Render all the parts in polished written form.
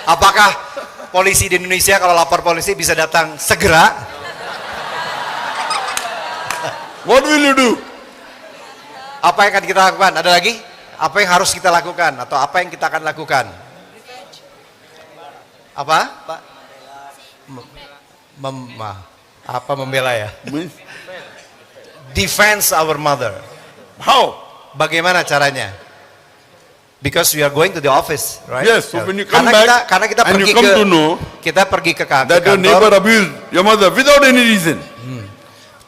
Apakah polisi di Indonesia kalau lapor polisi bisa datang segera? What will you do? Apa yang akan kita lakukan? Ada lagi? Apa yang harus kita lakukan? Atau apa yang kita akan lakukan? Apa, Pak? Apa membela ya? Defense our mother. How? Bagaimana caranya? Because we are going to the office, right? Yes, so when you come back karena kita and pergi you come ke to know kita pergi ke that your neighbor kantor abused your mother without any reason.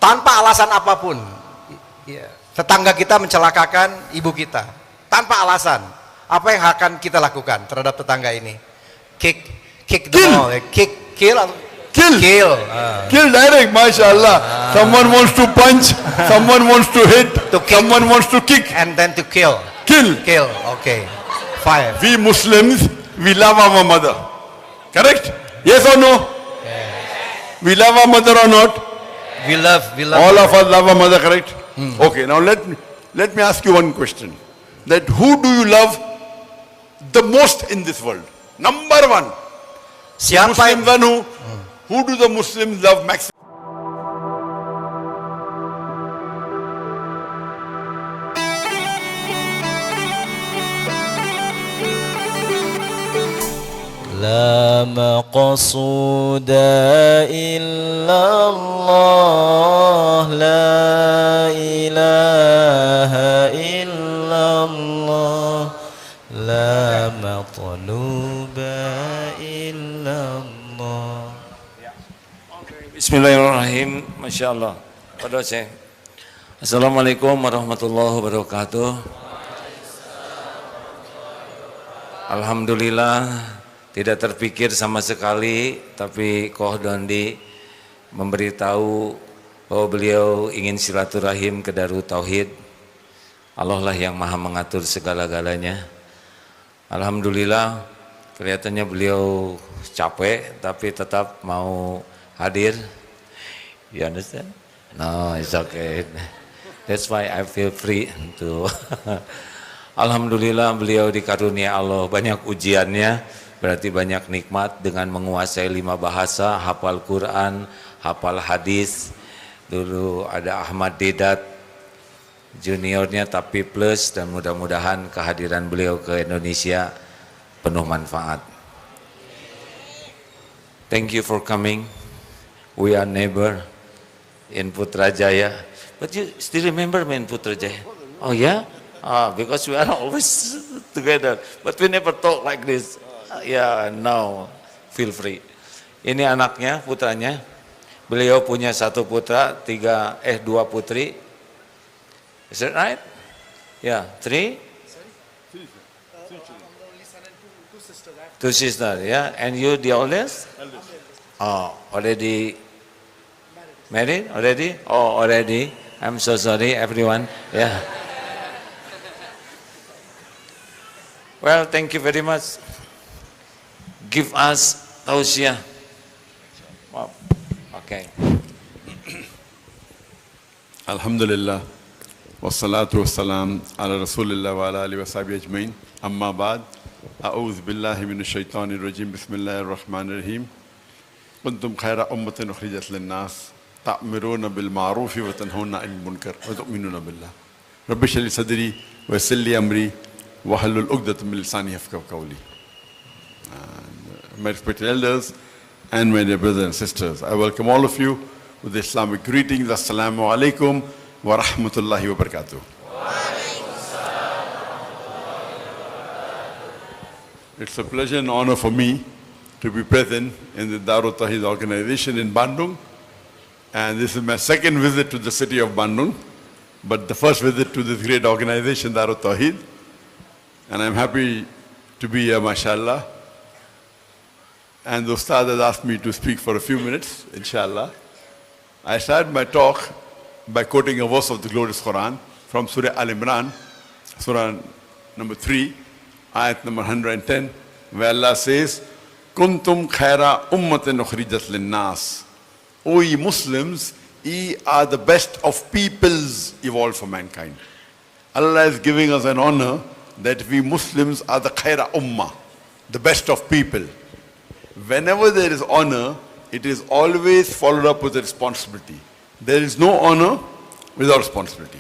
tanpa alasan apapun. Tetangga kita mencelakakan ibu kita tanpa alasan. Apa yang akan kita lakukan terhadap tetangga ini? Kick them all. Kill. Kill direct, mashallah. Someone wants to punch, someone wants to hit, someone wants to kick. And then to kill. Kill. Okay. Fire. We Muslims, we love our mother. Correct? Yes or no? Yes. We love our mother or not? We love. All of us love our mother, correct? Okay, now let me ask you one question. That who do you love the most in this world? Number one. Siapa Muslims and who do the Muslims love maximum? لا مقصود إلا الله لا إله إلا الله لا مطلوب إلا الله. Bismillahirrahmanirrahim. Masya Allah. Pada saya. Assalamualaikum warahmatullahi wabarakatuh. Alhamdulillah, tidak terpikir sama sekali, tapi Koh Dondi memberitahu bahwa beliau ingin silaturahim ke Darut Tauhid. Allah lah yang maha mengatur segala-galanya. Alhamdulillah, kelihatannya beliau capek, tapi tetap mau hadir. You understand? No, it's okay. That's why I feel free to. Alhamdulillah, beliau dikarunia Allah banyak ujiannya, berarti banyak nikmat dengan menguasai 5 bahasa, hafal Quran, hafal hadis. Dulu ada Ahmad Dedat juniornya tapi plus, dan mudah-mudahan kehadiran beliau ke Indonesia penuh manfaat. Thank you for coming. We are neighbor in Putrajaya. But you still remember me in Putrajaya? Oh yeah? Because we are always together. But we never talk like this. Yeah, no. Feel free. Ini anaknya, putranya. Beliau punya 1 putra, 2 putri. Is that right? Yeah, 3? 2 sisters, yeah. And you the oldest? Oh, already married? Already? Oh, already. I'm so sorry, everyone. Yeah. Well, thank you very much. Give us tausiah. Wow. Okay. Alhamdulillah. Wassalatu wassalam ala Rasulillah wa ala alihi wa sahbihi ajmain. Amma ba'd. A'udhu billahi minash shaitanir rajim. Bismillahir rahmanir rahim. Kuntum khaira ummatin ukhrijat lin-nas ta'miruna bil ma'rufi wa tanhauna 'anil munkar wa tu'minuna billah. Rabbi shrah li sadri wa yassir li amri wahlul 'uqdatam min lisani yafqahu qawli. My respected elders and my dear brothers and sisters, I welcome all of you with the Islamic greetings. Assalamu alaikum wa rahmatullahi wa barakatuh. It's a pleasure and honor for me to be present in the Darut Tauhid organization in Bandung, and this is my 2nd visit to the city of Bandung, but the first visit to this great organization, Darut Tauhid, and I'm happy to be here, mashallah. And the Ustad has asked me to speak for a few minutes, inshallah. I started my talk by quoting a verse of the glorious Quran from Surah Al-Imran, Surah number 3, ayat number 110, where Allah says, Kuntum khaira ummatin ukhrijat lin-nas. O ye Muslims, ye are the best of peoples evolved for mankind. Allah is giving us an honor that we Muslims are the khaira ummah, the best of people. Whenever there is honor, it is always followed up with a responsibility. There is no honor without responsibility.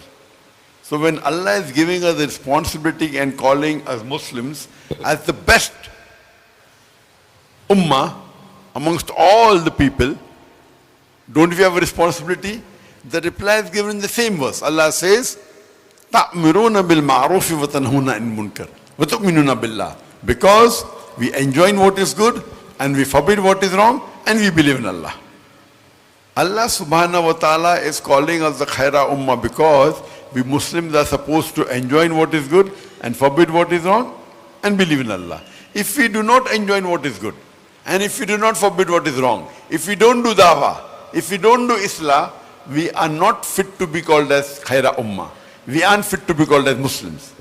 So when Allah is giving us the responsibility and calling us Muslims as the best ummah amongst all the people, don't we have a responsibility? The reply is given in the same verse. Allah says, تَأْمِرُونَ بِالْمَعْرُوفِ وَتَنْهُونَ عَنِ الْمُنْكَرِ وَتُؤْمِنُونَ بِاللَّهِ. Because we enjoin what is good and we forbid what is wrong and we believe in Allah. Allah subhanahu wa ta'ala is calling us the khaira ummah because we Muslims are supposed to enjoin what is good and forbid what is wrong and believe in Allah. If we do not enjoin what is good and if we do not forbid what is wrong, if we don't do dawah, if we don't do islah, we are not fit to be called as khaira ummah. We aren't fit to be called as Muslims.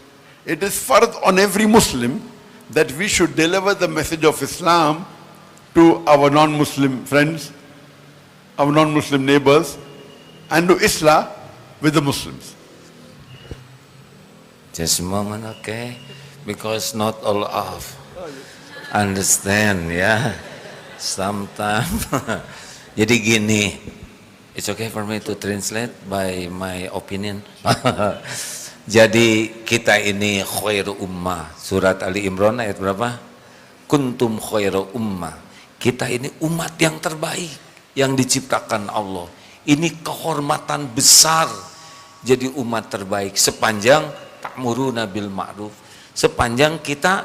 It is fard on every Muslim that we should deliver the message of Islam to our non-Muslim friends, our non-Muslim neighbors, and do islah with the Muslims. Just a moment, okay? Because not all of understand, ya. Sometimes. Jadi gini, it's okay for me to translate by my opinion. Jadi kita ini khairu ummah. Surat Ali Imran ayat berapa? Kuntum khairu ummah. Kita ini umat yang terbaik yang diciptakan Allah. Ini kehormatan besar jadi umat terbaik sepanjang ta'muruna bil ma'ruf. Sepanjang kita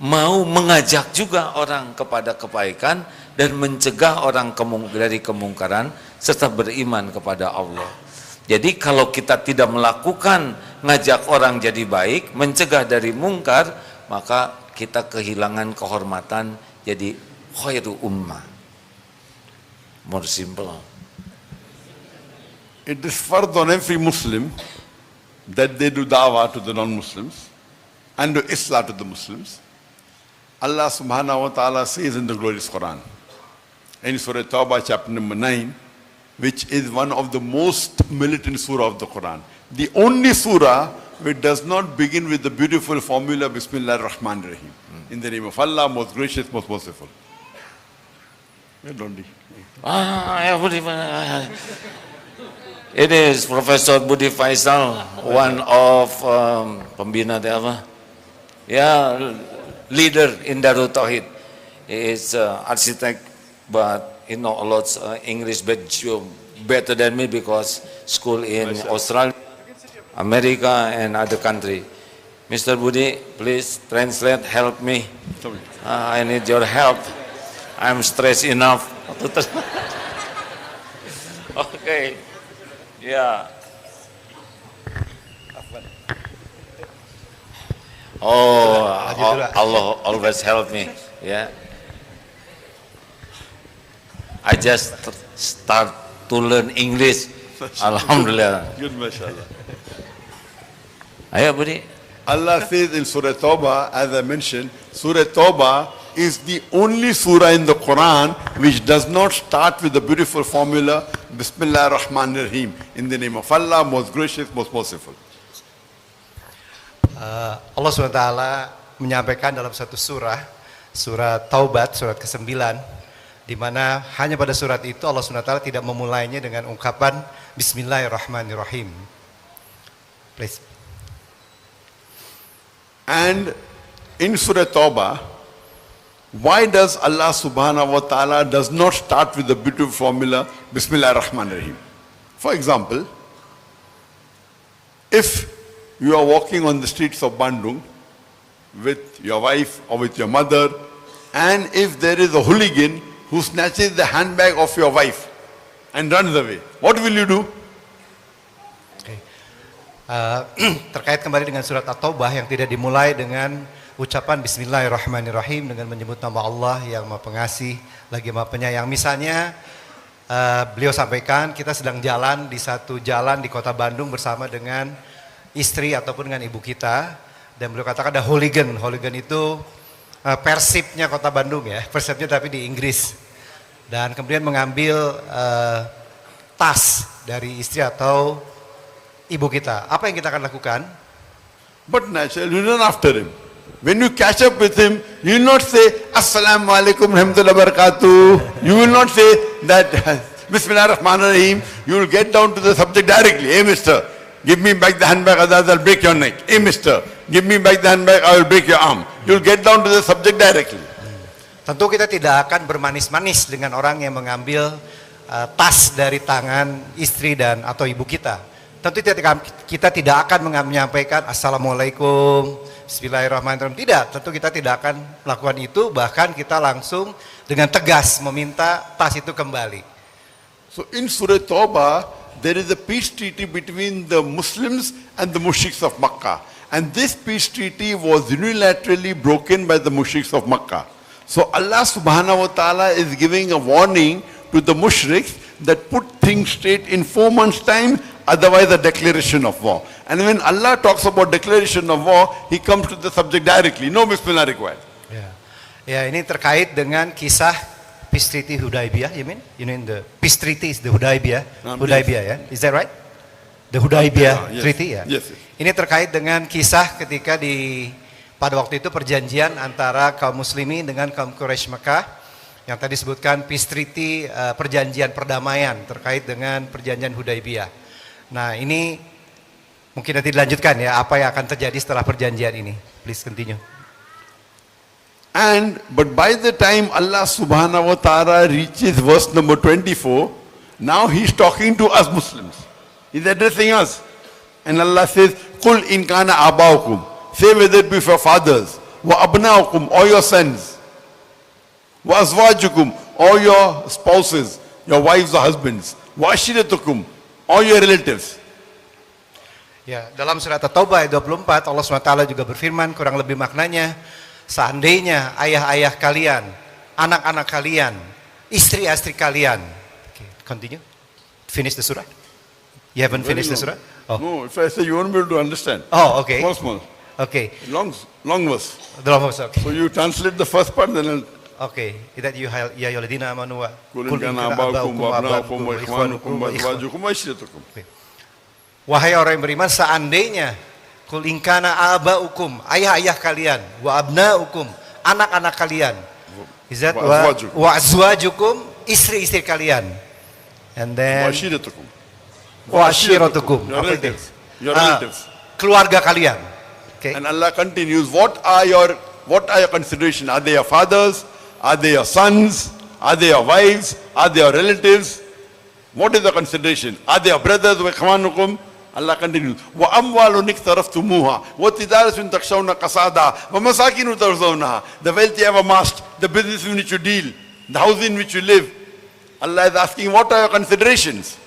mau mengajak juga orang kepada kebaikan dan mencegah orang dari kemungkaran serta beriman kepada Allah. Jadi kalau kita tidak melakukan ngajak orang jadi baik, mencegah dari mungkar, maka kita kehilangan kehormatan jadi khairu ummah. More simple. It is fard on every Muslim that they do dawah to the non-Muslims and do islah to the Muslims. Allah subhanahu wa ta'ala says in the glorious Quran, in Surah Tawbah chapter number 9, which is one of the most militant surah of the Quran. The only surah which does not begin with the beautiful formula Bismillah ar-Rahman ar-Rahim. In the name of Allah, most gracious, most merciful. It is Professor Budi Faisal, one of pembina apa? Ya, leader in Darut Tauhid. He is architect, but he know a lot English better than me because school in Australia, America, and other country. Mr. Budi, please translate, help me. I need your help. I'm stressed enough. Okay. Yeah. Oh, Allah always help me. Yeah. I just start to learn English. Alhamdulillah. Good, mashallah. Ayo, Budi. Allah says in Surah Tawbah, as I mentioned, Surah Tawbah is the only surah in the Quran which does not start with the beautiful formula Bismillah ar-Rahman ar-Rahim, in the name of Allah, most gracious, most merciful. Allah SWT menyampaikan dalam satu surah, surah Taubat, surat ke-9, di mana hanya pada surat itu Allah SWT tidak memulainya dengan ungkapan Bismillahirrahmanirrahim. Please. And in Surah Tawbah, why does Allah subhanahu wa ta'ala does not start with the beautiful formula Bismillah ar-Rahman ar-Rahim? For example, if you are walking on the streets of Bandung with your wife or with your mother, and if there is a hooligan who snatches the handbag of your wife and runs away, what will you do? Terkait kembali dengan surat At-Taubah yang tidak dimulai dengan ucapan Bismillahirrahmanirrahim dengan menyebut nama Allah yang Maha Pengasih lagi Maha Penyayang. Misalnya beliau sampaikan kita sedang jalan di satu jalan di kota Bandung bersama dengan istri ataupun dengan ibu kita, dan beliau katakan ada hooligan. Hooligan itu persipnya kota Bandung ya, persipnya tapi di Inggris, dan kemudian mengambil tas dari istri atau ibu kita. Apa yang kita akan lakukan? But naturally, you run after him. When you catch up with him, you will not say, Assalamu alaikum rahmatullahi wa barakatuh. You will not say that, Bismillah ar-Rahman ar-Rahim. You will get down to the subject directly. Hey mister, give me back the handbag, otherwise I'll break your neck. Hey mister, give me back the handbag, I will break your arm. You will get down to the subject directly. Tentu kita tidak akan bermanis-manis dengan orang yang mengambil tas dari tangan istri dan atau ibu kita. Tentu kita tidak akan menyampaikan Assalamualaikum, Bismillahirrahmanirrahim. Tidak, tentu kita tidak akan melakukan itu. Bahkan kita langsung dengan tegas meminta tas itu kembali. So in Surah Tawbah, there is a peace treaty between the Muslims and the mushriks of Makkah. And this peace treaty was unilaterally broken by the mushriks of Makkah. So Allah subhanahu wa ta'ala is giving a warning to the mushriks that put things straight in 4 months' time, otherwise a declaration of war. And when Allah talks about declaration of war, He comes to the subject directly. No Bismillah required. Ya, ini terkait dengan kisah Peace Treaty Hudaybiyah, you mean? You mean the Peace Treaty is the Hudaybiyah? Hudaybiyah, ya? Is that right? The Hudaybiyah Yes. Treaty, ya? Yes. Ini terkait dengan kisah ketika pada waktu itu perjanjian antara kaum muslimin dengan kaum Quraisy Mekah yang tadi disebutkan Peace Treaty, perjanjian perdamaian terkait dengan perjanjian Hudaybiyah. Nah, ini mungkin nanti dilanjutkan ya, apa yang akan terjadi setelah perjanjian ini. Please continue. But by the time Allah subhanahu wa ta'ala reaches verse number 24, now He's talking to us Muslims. He's addressing us. And Allah says, Qul in kana abaukum. Say whether it be for fathers, wa abnaukum, or your sons, wa azwajukum, or your spouses, your wives or husbands, wa ashiratukum, or your relatives. Ya, dalam surat At-Taubah ayat 24 Allah SWT juga berfirman kurang lebih maknanya, seandainya ayah-ayah kalian, anak-anak kalian, istri-istri kalian. Okay, continue. Finish the surah. You haven't finished the surah? Oh. No, if I say you won't be able to understand. Oh, okay. Small. Okay. Long verse. Okay. So you translate the first part, then Okay. That you ya ayyuhalladzina amanu wa qul in kana abaukum wa abnaukum wa ikhwanukum wa azwajukum wa ashiratukum. Wahai orang yang beriman, seandainya qul in kana abaukum, ayah-ayah kalian, wa abnaukum, anak-anak kalian, izat wa azwajukum, istri-istri kalian. And then Wa ashiratukum. wa ashiratukum. Your relatives. Your relatives. Keluarga kalian. Okay. And Allah continues, what are your consideration? Are they your fathers? Are they your sons? Are they your wives? Are they your relatives? What is the consideration? Are they your brothers? Allah continues, wa amwalun iktaraftumuha wa tijaratun takshawna kasada wa masakinu tarzawnaha. The wealth you have amassed, the business in which you deal, the house in which you live. Allah is asking, what are your considerations?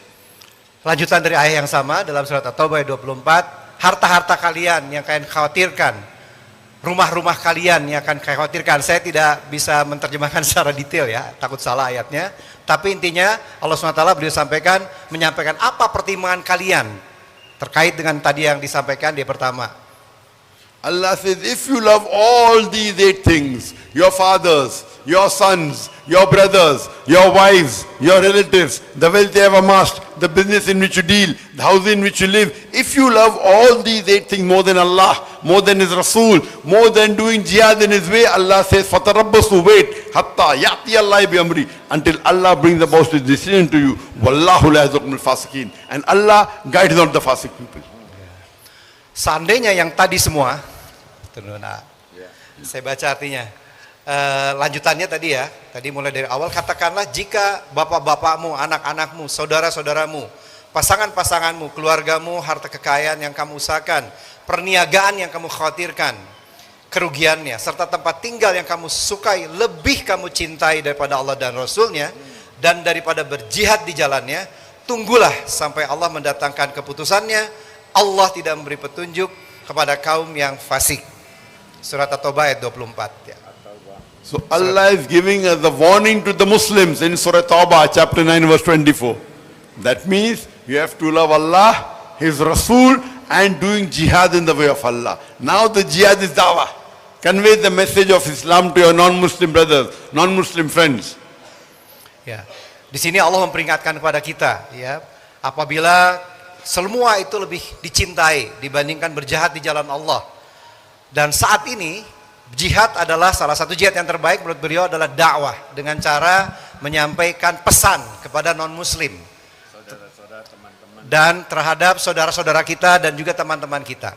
Lanjutan dari ayat yang sama dalam surat At-Taubah ayat 24, harta-harta kalian yang kalian khawatirkan, rumah-rumah kalian yang akan khawatirkan. Saya tidak bisa menerjemahkan secara detail ya, takut salah ayatnya. Tapi intinya Allah SWT beliau sampaikan, menyampaikan apa pertimbangan kalian terkait dengan tadi yang disampaikan di pertama. Allah says, if you love all these 8 things, your fathers, your sons, your brothers, your wives, your relatives, the wealth you have amassed, the business in which you deal, the house in which you live, if you love all these 8 things more than Allah, more than His Rasul, more than doing jihad in His way, Allah says, fatarabbasu, wait, hatta ya'ti Allah bi amri, until Allah brings about His decision to you. Wallahu la yazqumul fasikin. And Allah guides not the fasik people. Seandainya yang tadi semua, saya baca artinya, lanjutannya tadi ya, tadi mulai dari awal, katakanlah jika bapak-bapakmu, anak-anakmu, saudara-saudaramu, pasangan-pasanganmu, keluargamu, harta kekayaan yang kamu usahakan, perniagaan yang kamu khawatirkan, kerugiannya, serta tempat tinggal yang kamu sukai, lebih kamu cintai daripada Allah dan Rasulnya, dan daripada berjihad di jalannya, tunggulah sampai Allah mendatangkan keputusannya. Allah tidak memberi petunjuk kepada kaum yang fasik. Surat At-Taubah ayat 24 ya. So Allah is giving us the warning to the Muslims in Surah Tawbah chapter 9 verse 24. That means you have to love Allah, His Rasul, and doing jihad in the way of Allah. Now the jihad is dawah. Convey the message of Islam to your non-Muslim brothers, non-Muslim friends. Ya. Di sini Allah memperingatkan kepada kita ya, apabila semua itu lebih dicintai dibandingkan berjihad di jalan Allah. Dan saat ini Jihad adalah salah satu jihad yang terbaik menurut beliau adalah dakwah dengan cara menyampaikan pesan kepada non-muslim dan terhadap saudara-saudara kita dan juga teman-teman kita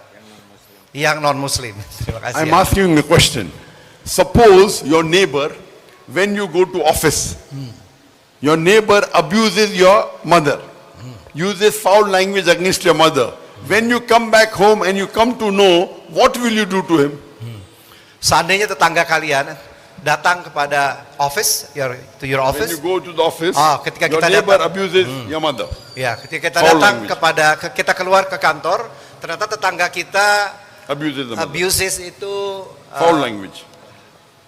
yang non-muslim. Terima kasih. I'm asking a question. Suppose your neighbor, when you go to office, your neighbor abuses your mother, uses foul language against your mother. When you come back home and you come to know, what will you do to him? Seandainya tetangga kalian datang kepada office, to your When office, you go to the office, ketika your kita neighbor datang, abuses your mother. ya, ketika kita Foul datang language. kita keluar ke kantor, ternyata tetangga kita Abuses the mother. abuses itu Foul language.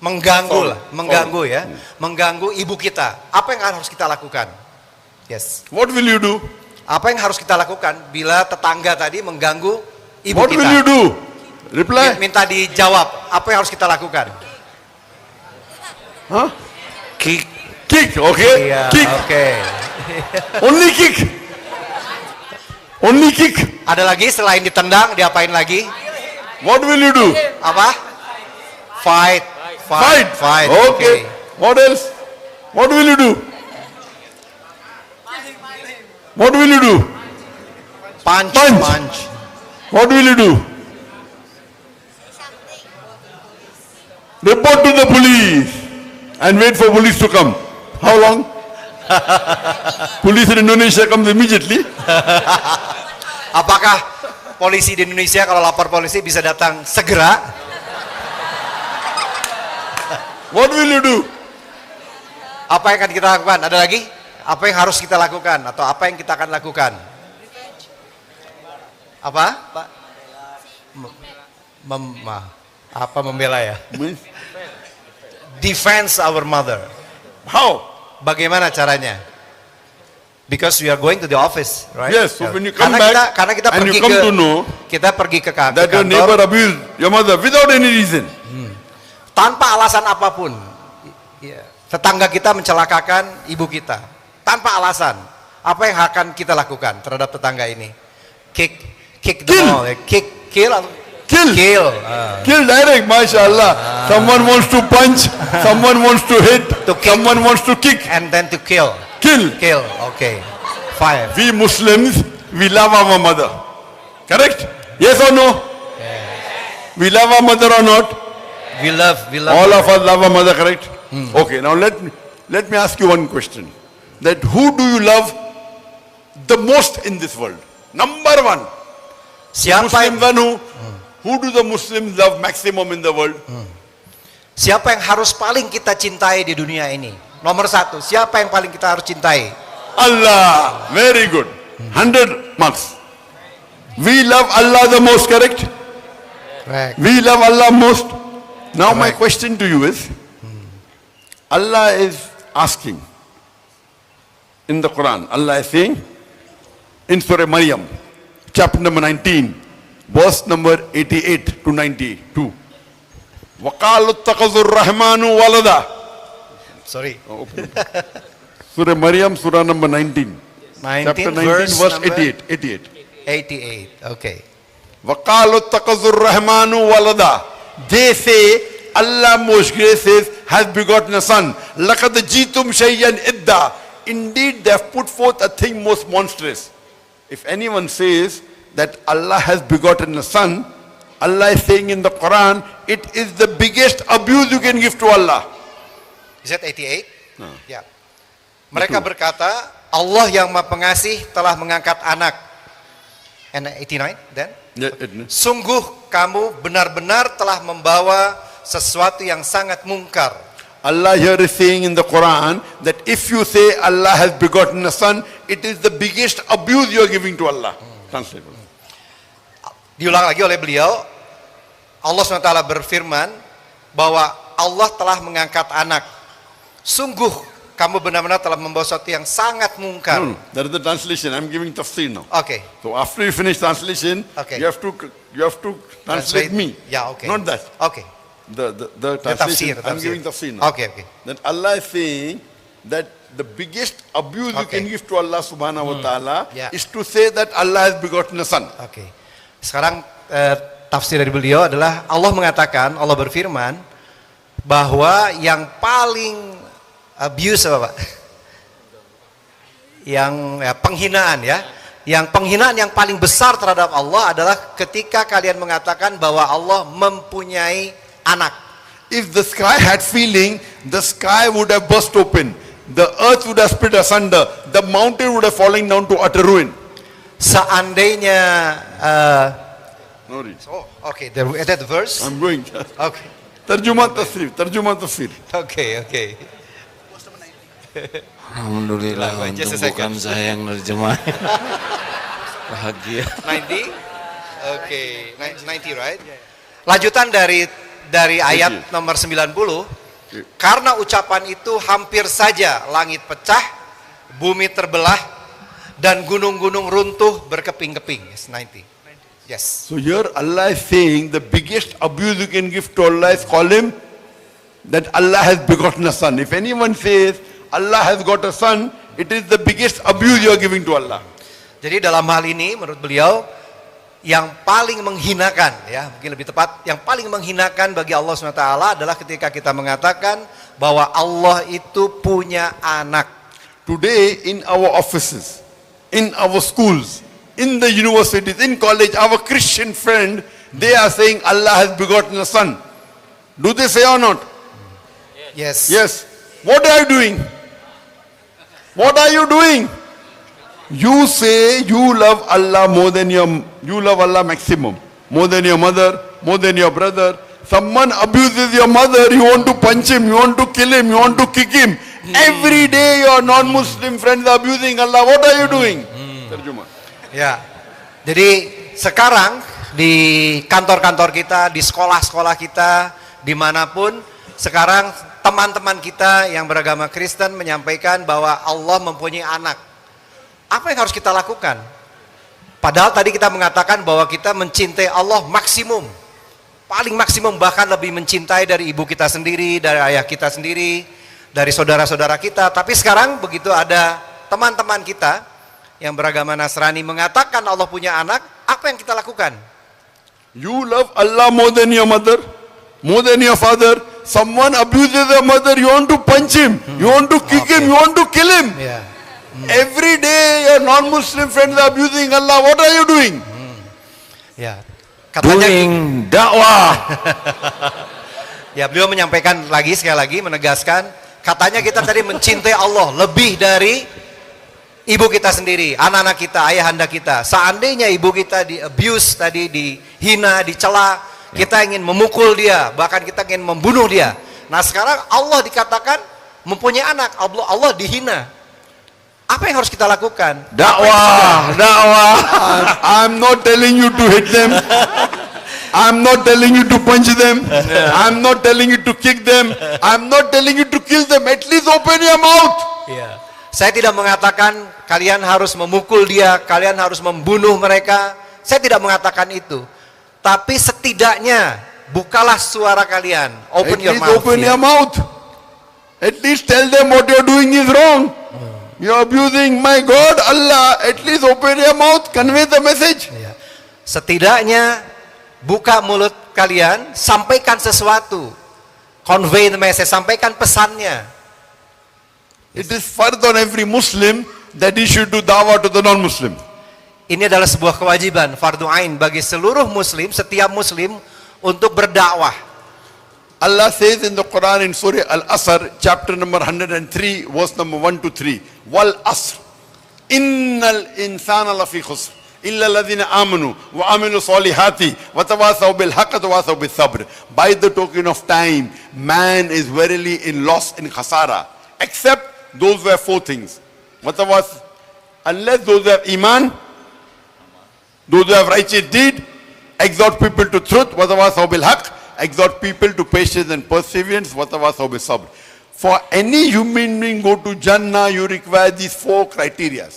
mengganggu lah, Foul. mengganggu Foul. ya, mengganggu ibu kita. Apa yang harus kita lakukan? Yes. What will you do? Apa yang harus kita lakukan bila tetangga tadi mengganggu ibu What kita? will you do? Reply. Minta dijawab. Apa yang harus kita lakukan? Huh? Kick. Kick, okay? Iya, Kick. oke. Only kick. Only kick. Ada lagi selain ditendang, diapain lagi? What will you do? Apa? Fight. Fight. Oke. Okay. What else? What will you do? What will you do? Punch. What will you do? Report to the police and wait for police to come. How long? Police in Indonesia comes immediately. Apakah polisi di Indonesia kalau lapor polisi bisa datang segera? What will you do? Apa yang akan kita lakukan? Ada lagi? Apa yang harus kita lakukan? Atau apa yang kita akan lakukan? Apa? Pak? Apa membela ya? Defense our mother. How? Bagaimana caranya? Because we are going to the office, right? Yes, so when you come karena kita and pergi you come ke to know kita pergi ke that your neighbor kantor abused your mother without any reason. tanpa alasan apapun. Tetangga kita mencelakakan ibu kita tanpa alasan. Apa yang akan kita lakukan terhadap tetangga ini? Kick them all. Kill. Kill direct, mashallah. Someone wants to punch, someone wants to hit, To kick. someone wants to kick. And then to kill. Kill. Okay. Fire. We Muslims, we love our mother. Correct? Yes or no? We love our mother or not? We love. All of us love our mother, correct? Okay, now let me ask you one question. That who do you love the most in this world? Number one. Siapa Muslims and who do the Muslims love maximum in the world? Siapa yang harus paling kita cintai di dunia ini? Nomor satu, siapa yang paling kita harus cintai? Allah. Very good. 100 marks. We love Allah the most, correct? Correct. We love Allah most. Now my question to you is, Allah is asking in the Quran, Allah is saying in Surah Maryam, chapter number 19, verse number 88 to 92. وَقَالُوا اتَّخَذُوا الرَّحْمَنُ وَلَدًا. Sorry. Surah Maryam, Surah number 19. 19, Chapter 19, verse verse number 88. 88. Okay. وَقَالُوا اتَّخَذُوا الرَّحْمَنُ وَلَدًا. They say, Allah most gracious has begotten a son. لَقَدْ جِئْتُمْ شَيْئًا إِدًّا. Indeed, they have put forth a thing most monstrous. If anyone says that Allah has begotten a son, Allah is saying in the Quran, it is the biggest abuse you can give to Allah. Is that 88? Ya. Mereka berkata, Allah yang Maha Pengasih telah mengangkat anak. And 89 then? Sungguh kamu benar-benar telah membawa sesuatu yang sangat mungkar. Allah here is saying in the Quran that if you say Allah has begotten a son, it is the biggest abuse you are giving to Allah. Translate. Diulang lagi oleh beliau, Allah SWT berfirman bahwa Allah telah mengangkat anak. Sungguh kamu benar-benar telah membawa sesuatu yang sangat mungkar. No, that is the translation. I'm giving tafsir now. Okay. So after you finish translation, Okay. you have to translate me. Yeah, okay. Not that. Okay. The translation. I'm giving tafsir now. Okay. That Allah is saying that the biggest abuse you Okay. can give to Allah subhanahu wa ta'ala Yeah. is to say that Allah has begotten a son. Oke. Sekarang tafsir dari beliau adalah Allah mengatakan, Allah berfirman bahwa yang paling abuse apa Pak? Yang penghinaan ya. Yang penghinaan yang paling besar terhadap Allah adalah ketika kalian mengatakan bahwa Allah mempunyai anak. If the sky had feeling, the sky would have burst open. The earth would have split asunder. The mountain would have fallen down to utter ruin. Seandainya No read. okay, is that the verse? I'm going. Okay. Terjemah tafsir. Okay. Alhamdulillah, Just a untung bukan second. saya yang nerjemah. Bahagia. 90? Okay, 90 right? Lanjutan dari ayat nomor 90. Karena ucapan itu hampir saja langit pecah, bumi terbelah, dan gunung-gunung runtuh berkeping-keping. Yes, 90. Yes. So here Allah is saying the biggest abuse you can give to Allah is call him that Allah has begotten a son. If anyone says Allah has got a son, it is the biggest abuse you are giving to Allah. Jadi dalam hal ini menurut beliau yang paling menghinakan ya, mungkin lebih tepat, yang paling menghinakan bagi Allah SWT adalah ketika kita mengatakan bahwa Allah itu punya anak. Today in our offices, in our schools, in the universities, in college, our Christian friend, they are saying Allah has begotten a son. Do they say or not? Yes. Yes. What are you doing? What are you doing? You say you love Allah more than you love Allah maximum, more than your mother, more than your brother. Someone abuses your mother, you want to punch him, you want to kill him, you want to kick him. Every day your non-Muslim friends are abusing Allah. What are you doing? Terjemah. Ya. Jadi sekarang di kantor-kantor kita, di sekolah-sekolah kita, dimanapun, sekarang teman-teman kita yang beragama Kristen menyampaikan bahwa Allah mempunyai anak. Apa yang harus kita lakukan? Padahal tadi kita mengatakan bahwa kita mencintai Allah maksimum, paling maksimum, bahkan lebih mencintai dari ibu kita sendiri, dari ayah kita sendiri, dari saudara-saudara kita. Tapi sekarang begitu ada teman-teman kita yang beragama Nasrani mengatakan Allah punya anak, apa yang kita lakukan? You love Allah more than your mother, more than your father. Someone abuses your mother, you want to punch him, you want to kick him, you want to kill him. Ya. Every day your non-Muslim friends are abusing Allah. What are you doing? Ya. Katanya Doing dakwah. ya, beliau menyampaikan lagi, sekali lagi menegaskan, katanya kita tadi mencintai Allah lebih dari ibu kita sendiri, anak-anak kita, ayahanda kita. Seandainya ibu kita di abuse tadi, dihina, dicela, kita ingin memukul dia, bahkan kita ingin membunuh dia. Nah sekarang Allah dikatakan mempunyai anak, Allah dihina. Apa yang harus kita lakukan? Dakwah. I'm not telling you to hit them. I'm not telling you to punch them. I'm not telling you to kick them. I'm not telling you to kill them. At least open your mouth. Ya. Saya tidak mengatakan kalian harus memukul dia, kalian harus membunuh mereka. Saya tidak mengatakan itu. Tapi setidaknya bukalah suara kalian. Open At your least mouth. open ya. your mouth. At least tell them what you're doing is wrong. You're abusing my God, Allah. At least open your mouth, convey the message. Ya. Setidaknya buka mulut kalian, sampaikan sesuatu. Convey the message, sampaikan pesannya. It is fard on every Muslim that he should do dawah to the non-Muslim. Ini adalah sebuah kewajiban, fardu ain bagi seluruh muslim, setiap muslim untuk berdakwah. Allah says in the Quran in Surah Al-Asr, chapter number 103, verse number 1 to 3, Wal Asr, Innal insana lafi khusr, illa alladhina amanu wa amilu salihati, wa tawasaw bil haqq wa tawasaw bil sabr. By the token of time, man is verily in loss, in khasara, except those who have four things. Unless those who have iman, those who have righteous deed, exhort people to truth, wa tawasaw bil haqq, exhort people to patience and perseverance, watawasaw bis-sabr. For any human being go to Jannah, you require these four criteria.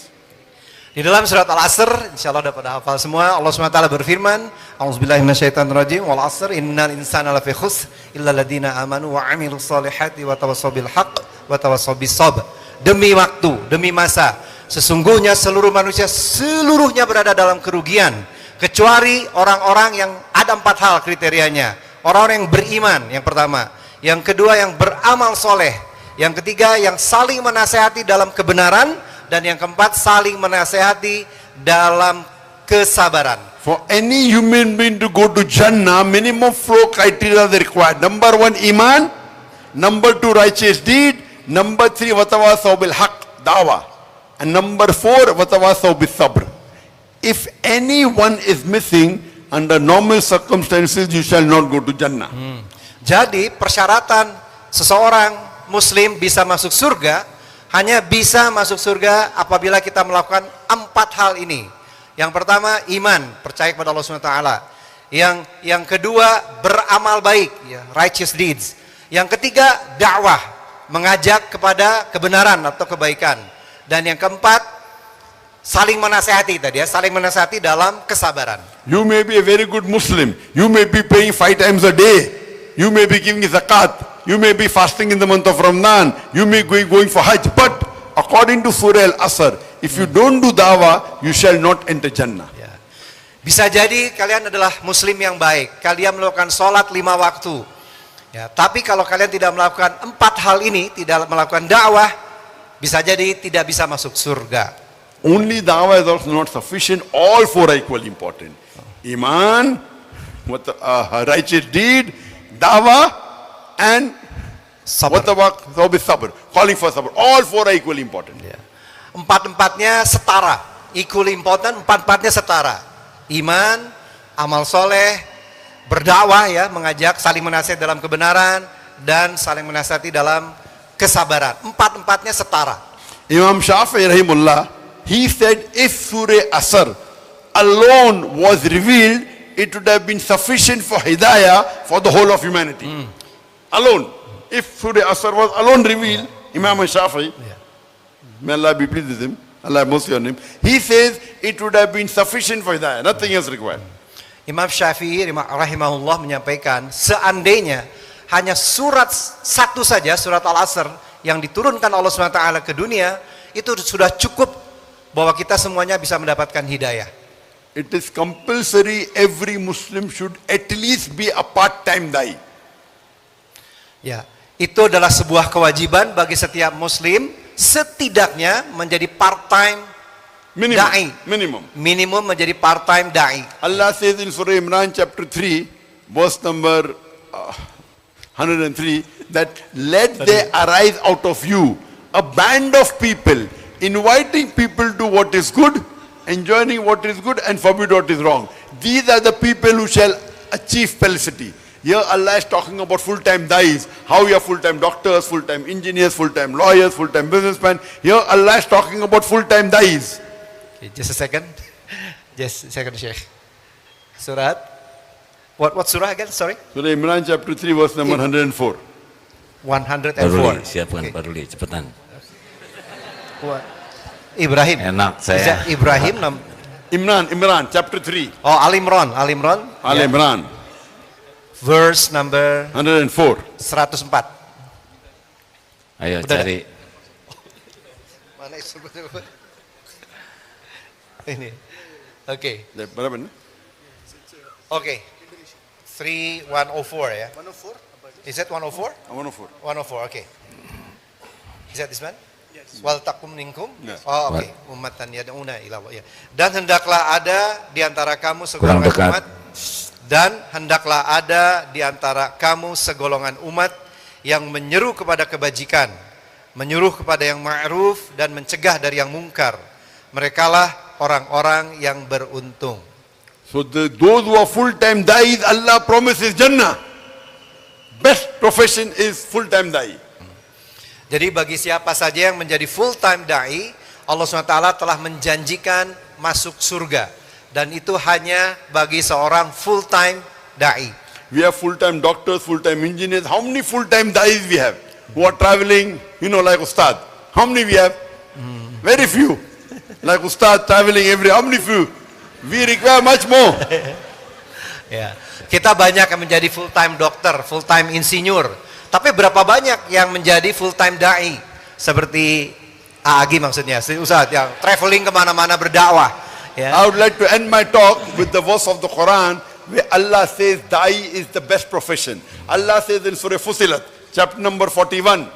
Di dalam surat Al-Asr, insyaallah dapat hafal semua, Allah SWT berfirman, A'udzubillahi minasyaitonirrajim, wal 'asr innal insana lafi khusr illa alladziina amanu wa 'amilus solihati wa tawassaw bil haqq wa tawassaw bis sabr. Demi waktu, demi masa, sesungguhnya seluruh manusia seluruhnya berada dalam kerugian, kecuali orang-orang yang ada Ada 4 hal kriterianya. Orang-orang yang beriman yang pertama, yang kedua yang beramal soleh, yang ketiga yang saling menasehati dalam kebenaran, dan yang keempat saling menasehati dalam kesabaran. For any human being to go to Jannah, minimum 4 criteria are required. Number 1, iman. Number 2, righteous deed. Number 3, watawasaw bil haq, dawah. And number 4, watawasaw bis sabr. If any one is missing, under normal circumstances, you shall not go to Jannah. Jadi persyaratan seseorang muslim bisa masuk surga hanya bisa masuk surga apabila kita melakukan 4 hal ini. Yang pertama, iman, percaya kepada Allah SWT. Yang kedua, beramal baik, ya, righteous deeds. Yang ketiga, dakwah, mengajak kepada kebenaran atau kebaikan. Dan yang keempat, saling menasehati tadi ya, saling menasehati dalam kesabaran. You may be a very good Muslim. You may be praying 5 times a day. You may be giving zakat. You may be fasting in the month of Ramadan. You may be going for Hajj. But according to Surah Al-Asr, if you don't do dawah, you shall not enter Jannah. Ya. Bisa jadi kalian adalah muslim yang baik. Kalian melakukan sholat 5 waktu. Ya, tapi kalau kalian tidak melakukan 4 hal ini, tidak melakukan dakwah, bisa jadi tidak bisa masuk surga. Only dawah is also not sufficient. All 4 are equally important. Iman, righteous deed, dawah, and Sabar. sabr, calling for sabr. All 4 are equally important. Ya. 4-4-nya setara, equally important. 4-4-nya setara. Iman, amal soleh, berdakwah ya, mengajak, saling menasihati dalam kebenaran, dan saling menasihati dalam kesabaran. 4-4-nya setara. Imam Shafi'i rahimullah, he said if Surah Asr alone was revealed, it would have been sufficient for hidayah for the whole of humanity. Alone. If Surah Asr was alone revealed, Imam Shafi'i, may Allah be pleased with him, Allah have mercy on him, he says it would have been sufficient for hidayah, nothing else required. Imam Syafi'i rahimahullah menyampaikan, seandainya hanya surat satu saja, surat Al-Asr yang diturunkan Allah SWT ke dunia, itu sudah cukup bahwa kita semuanya bisa mendapatkan hidayah. It is compulsory every Muslim should at least be a part-time da'i. Ya, itu adalah sebuah kewajiban bagi setiap muslim setidaknya menjadi part-time da'i. Minimum menjadi part-time da'i. Allah says in Surah Imran chapter 3, verse number 103, that let there arise out of you a band of people, inviting people to what is good, enjoining what is good, and forbid what is wrong. These are the people who shall achieve felicity. Here Allah is talking about full-time da'is, how you are full-time doctors, full-time engineers, full-time lawyers, full-time businessmen. Here Allah is talking about full-time da'is. Okay, just a second. Just a second, Sheikh. Surat. What surah again? Sorry. Surah Imran chapter 3 verse number 104. 104. Paruli, siapkan Okay. Paruli, cepetan. Ibrahim. Enak saya. Ibrahim. Imran chapter 3. Oh, Al-Imran. Al-Imran. Verse number 104. 104. Ayo Udah cari. Mana ini? Oke. Berapa? Oke. 3104 ya. 104? Is that 104? 104. 104, okay. Is that this one? Yes. Wal takum minkum? Yes. Oh, oke. Ummatan yad'una ila Allah. Dan hendaklah ada di antara kamu segolongan umat. Dan hendaklah ada di antara kamu segolongan umat yang menyeru kepada kebajikan, menyuruh kepada yang ma'ruf dan mencegah dari yang mungkar. Merekalah orang-orang yang beruntung. So those who are full-time da'is, Allah promises Jannah. Best profession is full-time da'i. Jadi bagi siapa saja yang menjadi full-time da'i, Allah SWT telah menjanjikan masuk surga. Dan itu hanya bagi seorang full-time da'i. We have full-time doctors, full-time engineers. How many full-time da'is we have? Who are traveling, like Ustad. How many we have? Very few. Like Ustad traveling how many few? We require much more. Ya. Kita banyak yang menjadi full-time dokter, full-time insinyur. Tapi berapa banyak yang menjadi full-time da'i? Seperti Agi maksudnya, Ustaz yang traveling kemana-mana berdakwah. Ya. I would like to end my talk with the verse of the Quran where Allah says Da'i is the best profession. Allah says in Surah Fusilat, chapter number 41,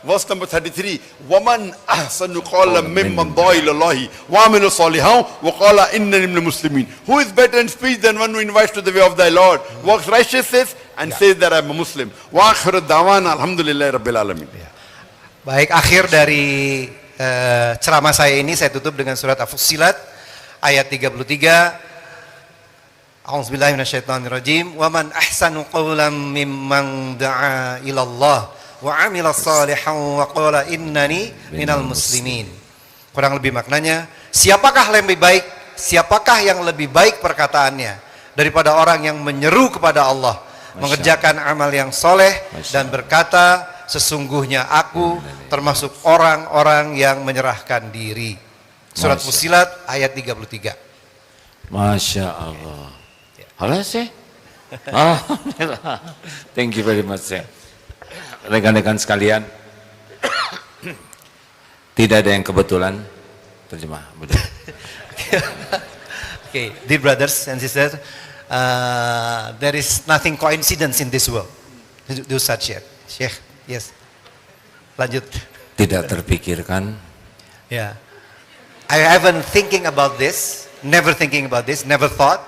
verse number 33, وَمَنْ أَحْسَنُ قَالَ مِمَّنْ دَعَا إِلَى اللَّهِ وَعَمِلَ صَالِحًا وَقَالَ إِنَّنِي مِنَ الْمُسْلِمِينَ. Who is better in speech than one who invites to the way of thy Lord, works righteousness and says that I am a Muslim. وَآخِرُ الدَّعْوَانَ الْحَمْدُ لِلَّهِ رَبِّ الْعَالَمِينَ. Baik, akhir dari ceramah saya ini saya tutup dengan surat Al-Fussilat ayat 33. A'udzubillahi minasyaitonirrajim. Wa man ahsanu qawlan mimman da'a ila Allah wa 'amila shalihan wa qala innani minal muslimin. Kurang lebih maknanya, siapakah yang lebih baik perkataannya daripada orang yang menyeru kepada Allah, mengerjakan amal yang soleh dan berkata, sesungguhnya aku termasuk orang-orang yang menyerahkan diri. Surat Fussilat ayat 33. Masya Allah. Halo sih. Alhamdulillah. Thank you very much sih. Rekan-rekan sekalian, tidak ada yang kebetulan. Terjemah. Okay, dear brothers and sisters, there is nothing coincidence in this world. Do such yet, Sheikh. Yes. Lanjut. Tidak terpikirkan. Yeah. I haven't thinking about this, never thinking about this, never thought.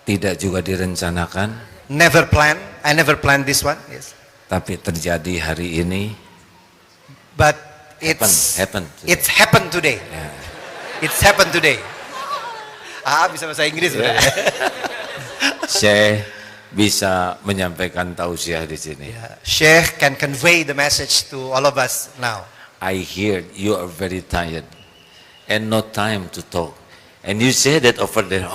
Tidak juga direncanakan. Never plan. I never planned this one. Yes. Tapi terjadi hari ini. But it's happened today. Yeah. It's happened today. Bisa bahasa Inggris ya. Syekh bisa menyampaikan tausiah di sini. Yeah. Sheikh can convey the message to all of us now. I hear you are very tired and no time to talk. And you say that over there,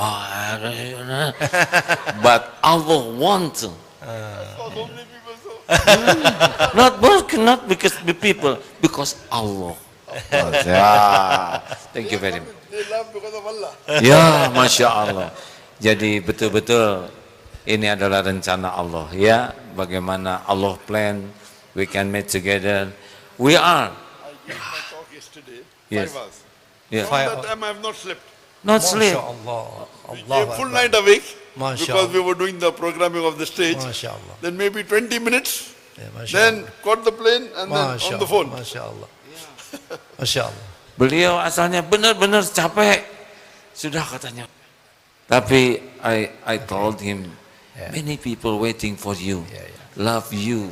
but Allah wants to. Not because the people, because Allah. Thank you very much. They love because of Allah. Ya, Masya Allah. Jadi betul-betul ini adalah rencana Allah. Ya, bagaimana Allah plan, we can meet together. We are. I gave my talk yesterday, Yes. 5 hours. Yeah. From that time I have not slept. Not sleep. Allah. We gave full night awake Masya because Allah. we were doing the programming of the stage. Masya Allah. Then maybe 20 minutes. Ya, Masya Then Allah. caught the plane and then on the phone. Masya Allah. Masya Allah. Beliau asalnya benar-benar capek. Sudah katanya. Tapi I told him, many people waiting for you. Love you.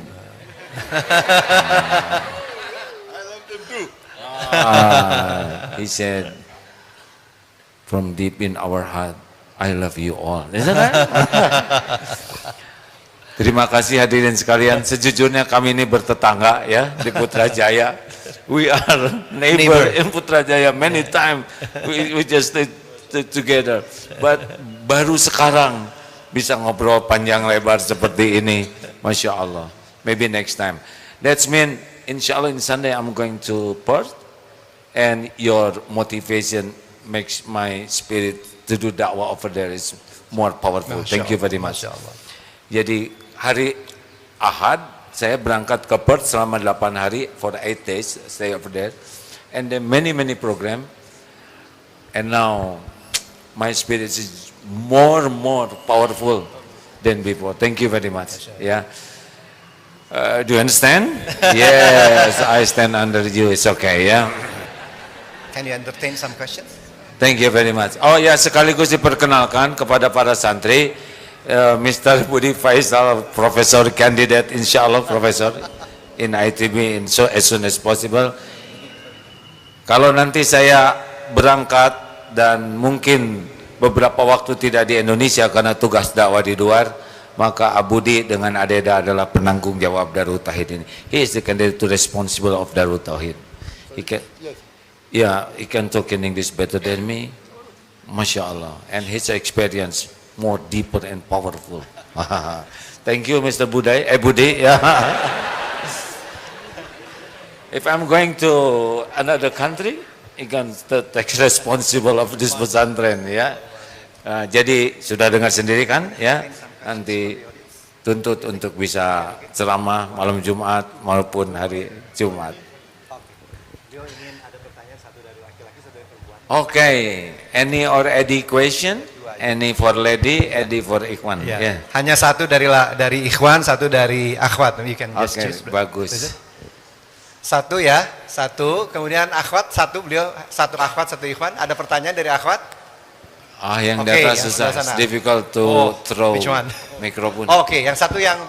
I love them too. He said, from deep in our heart, I love you all. Isn't that? Terima kasih hadirin sekalian. Sejujurnya kami ini bertetangga ya di Putrajaya. We are neighbor in Putrajaya many times. We just stay together. But baru sekarang bisa ngobrol panjang lebar seperti ini. Masya Allah. Maybe next time. That's mean, insya Allah in Sunday I'm going to Perth. And your motivation makes my spirit to do dakwah over there is more powerful. Thank you very much. Jadi hari Ahad saya berangkat ke Perth selama 8 hari for 8 days stay over there, and then many program, and now my spirit is more powerful than before. Thank you very much. Yeah. Do you understand? Yes, I stand under you. It's okay. Yeah. Can you entertain some questions? Thank you very much. Oh ya, sekaligus diperkenalkan kepada para santri, Mr. Budi Faisal, Professor Candidate, insyaAllah Professor in ITB as soon as possible. Kalau nanti saya berangkat dan mungkin beberapa waktu tidak di Indonesia karena tugas dakwah di luar, maka Abudi dengan Adeda adalah penanggung jawab Darut Tauhid ini. He is the candidate to responsible of Darut Tauhid. He can, yeah, he can talk in English better than me, Masya Allah, and his experience more deeper and powerful. Thank you, Mr. Budi. Yeah. If I'm going to another country, he can take responsible of this pesantren, ya. Jadi sudah dengar sendiri kan, ya. Nanti tuntut untuk bisa ceramah malam Jumat maupun hari Jumat. Okay, any question? Any for lady, Eddie for Ikhwan. Ya. Ya. Hanya satu dari Ikhwan, satu dari Akhwat. You can just Oke, choose. bagus. Satu ya, satu. Kemudian Akhwat, satu beliau, satu Akhwat, satu Ikhwan. Ada pertanyaan dari Akhwat? Yang Oke, data yang susah, sebelah sana. it's difficult to throw which one? mikrofon. Oke, yang satu yang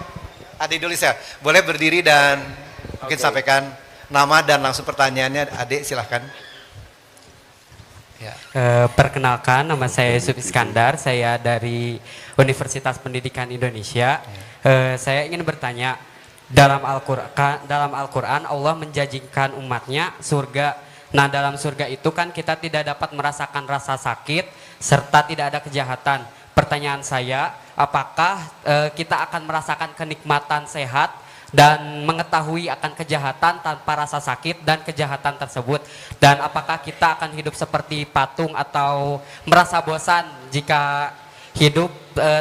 adik dulu saya. Boleh berdiri dan mungkin sampaikan nama dan langsung pertanyaannya. Adik silahkan. Ya. Perkenalkan, nama saya Yusuf Iskandar, saya dari Universitas Pendidikan Indonesia. Saya ingin bertanya, dalam Al-Quran Allah menjanjikan umatnya surga. Nah, dalam surga itu kan kita tidak dapat merasakan rasa sakit serta tidak ada kejahatan. Pertanyaan saya, apakah kita akan merasakan kenikmatan sehat dan mengetahui akan kejahatan tanpa rasa sakit dan kejahatan tersebut, dan apakah kita akan hidup seperti patung atau merasa bosan jika hidup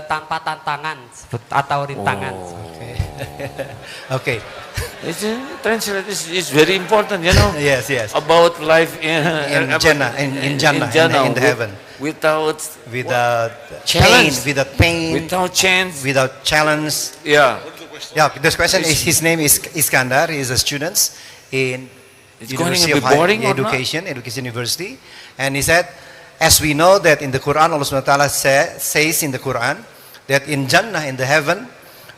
tanpa tantangan atau rintangan? Oke. It's translate is very important, you know. Yes. About life In Jannah, in Jannah, in the heaven. Without pain, challenge. without challenge. Yeah. Yeah, this question is, his name is Iskandar. He is a student in It's going University to of be boring Higher or not? Education University. And he said, as we know that in the Quran, Allah subhanahu wa ta'ala says in the Quran, that in Jannah, in the heaven,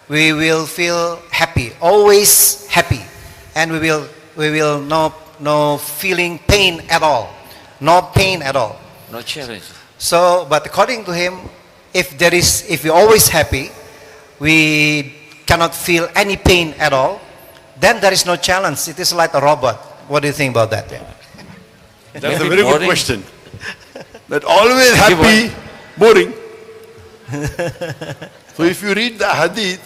we will feel happy, always happy. And we will no feeling pain at all. No pain at all. No challenge. So, but according to him, if we're always happy, we cannot feel any pain at all, then there is no challenge. It is like a robot. What do you think about that? That's a Maybe very good boring. question. That always Maybe happy, boring. So if you read the hadith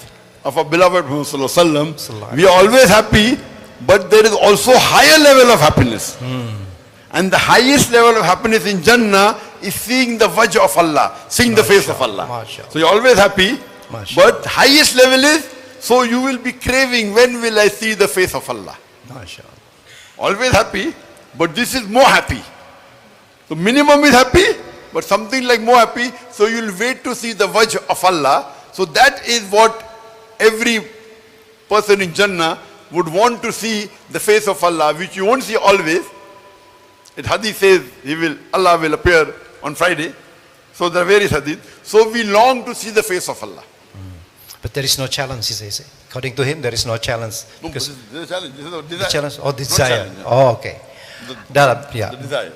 of our beloved Muhammad Sallallahu Alaihi Wasallam, we are always happy, but there is also higher level of happiness. And the highest level of happiness in Jannah is seeing the wajh of Allah, seeing the face of Allah. Mashallah. So you're always happy, Mashallah. but highest level is, so you will be craving, when will I see the face of Allah? MashaAllah. Always happy, but this is more happy. So minimum is happy, but something like more happy, so you'll wait to see the wajh of Allah. So that is what every person in Jannah would want to see, the face of Allah, which you won't see always. It hadith says Allah will appear on Friday. So there are various hadith. So we long to see the face of Allah. But there is no challenge, he says. According to him, there is no challenge. No, Because this is a challenge. This is a the desire. challenge, No desire. challenge, yeah. Oh, okay. The desire.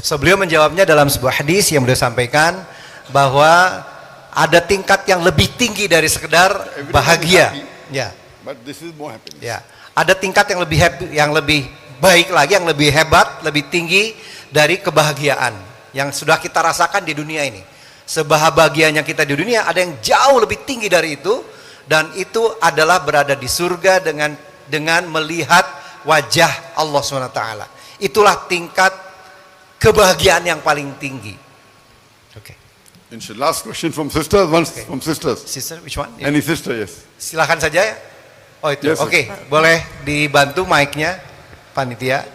So beliau menjawabnya dalam sebuah hadis yang beliau sampaikan bahwa ada tingkat yang lebih tinggi dari sekedar Everyone bahagia. is happy. Ya, But this is more happiness. ya. Ada tingkat yang lebih happy, yang lebih baik lagi, yang lebih hebat, lebih tinggi dari kebahagiaan yang sudah kita rasakan di dunia ini. Sebahagianya kita di dunia, ada yang jauh lebih tinggi dari itu, dan itu adalah berada di surga dengan melihat wajah Allah SWT. Itulah tingkat kebahagiaan yang paling tinggi. Oke. Inshallah, last question from sisters. From sisters. Sister, which one? Any sister, yes. Silakan saja ya. Oh itu. Yes, Oke, boleh dibantu mic-nya panitia.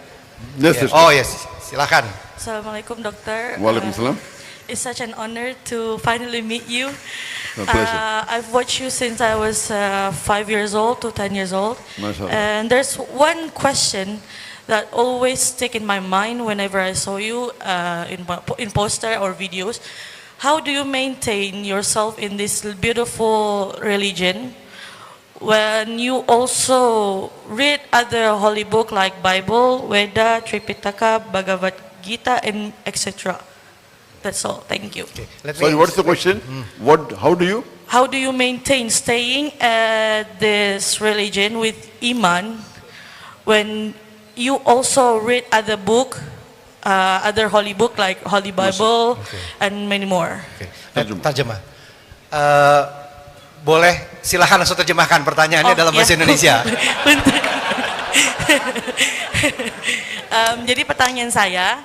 Yes, Ya. sister. Oh yes, silakan. Assalamualaikum, Doctor. Waalaikumsalam. It's such an honor to finally meet you. My pleasure. I've watched you since I was 5 years old to 10 years old. Mashallah. And there's one question that always stick in my mind whenever I saw you in poster or videos. How do you maintain yourself in this beautiful religion when you also read other holy book like Bible, Veda, Tripitaka, Bhagavad Gita, and etc.? That's all. Thank you. Let me- Sorry, what's the question? How do you? How do you maintain staying at this religion with Iman when you also read other book, other holy book like Holy Bible and many more? Terjemah. Boleh silahkan langsung terjemahkan pertanyaannya dalam bahasa ya. Indonesia. Bentar. Jadi pertanyaan saya,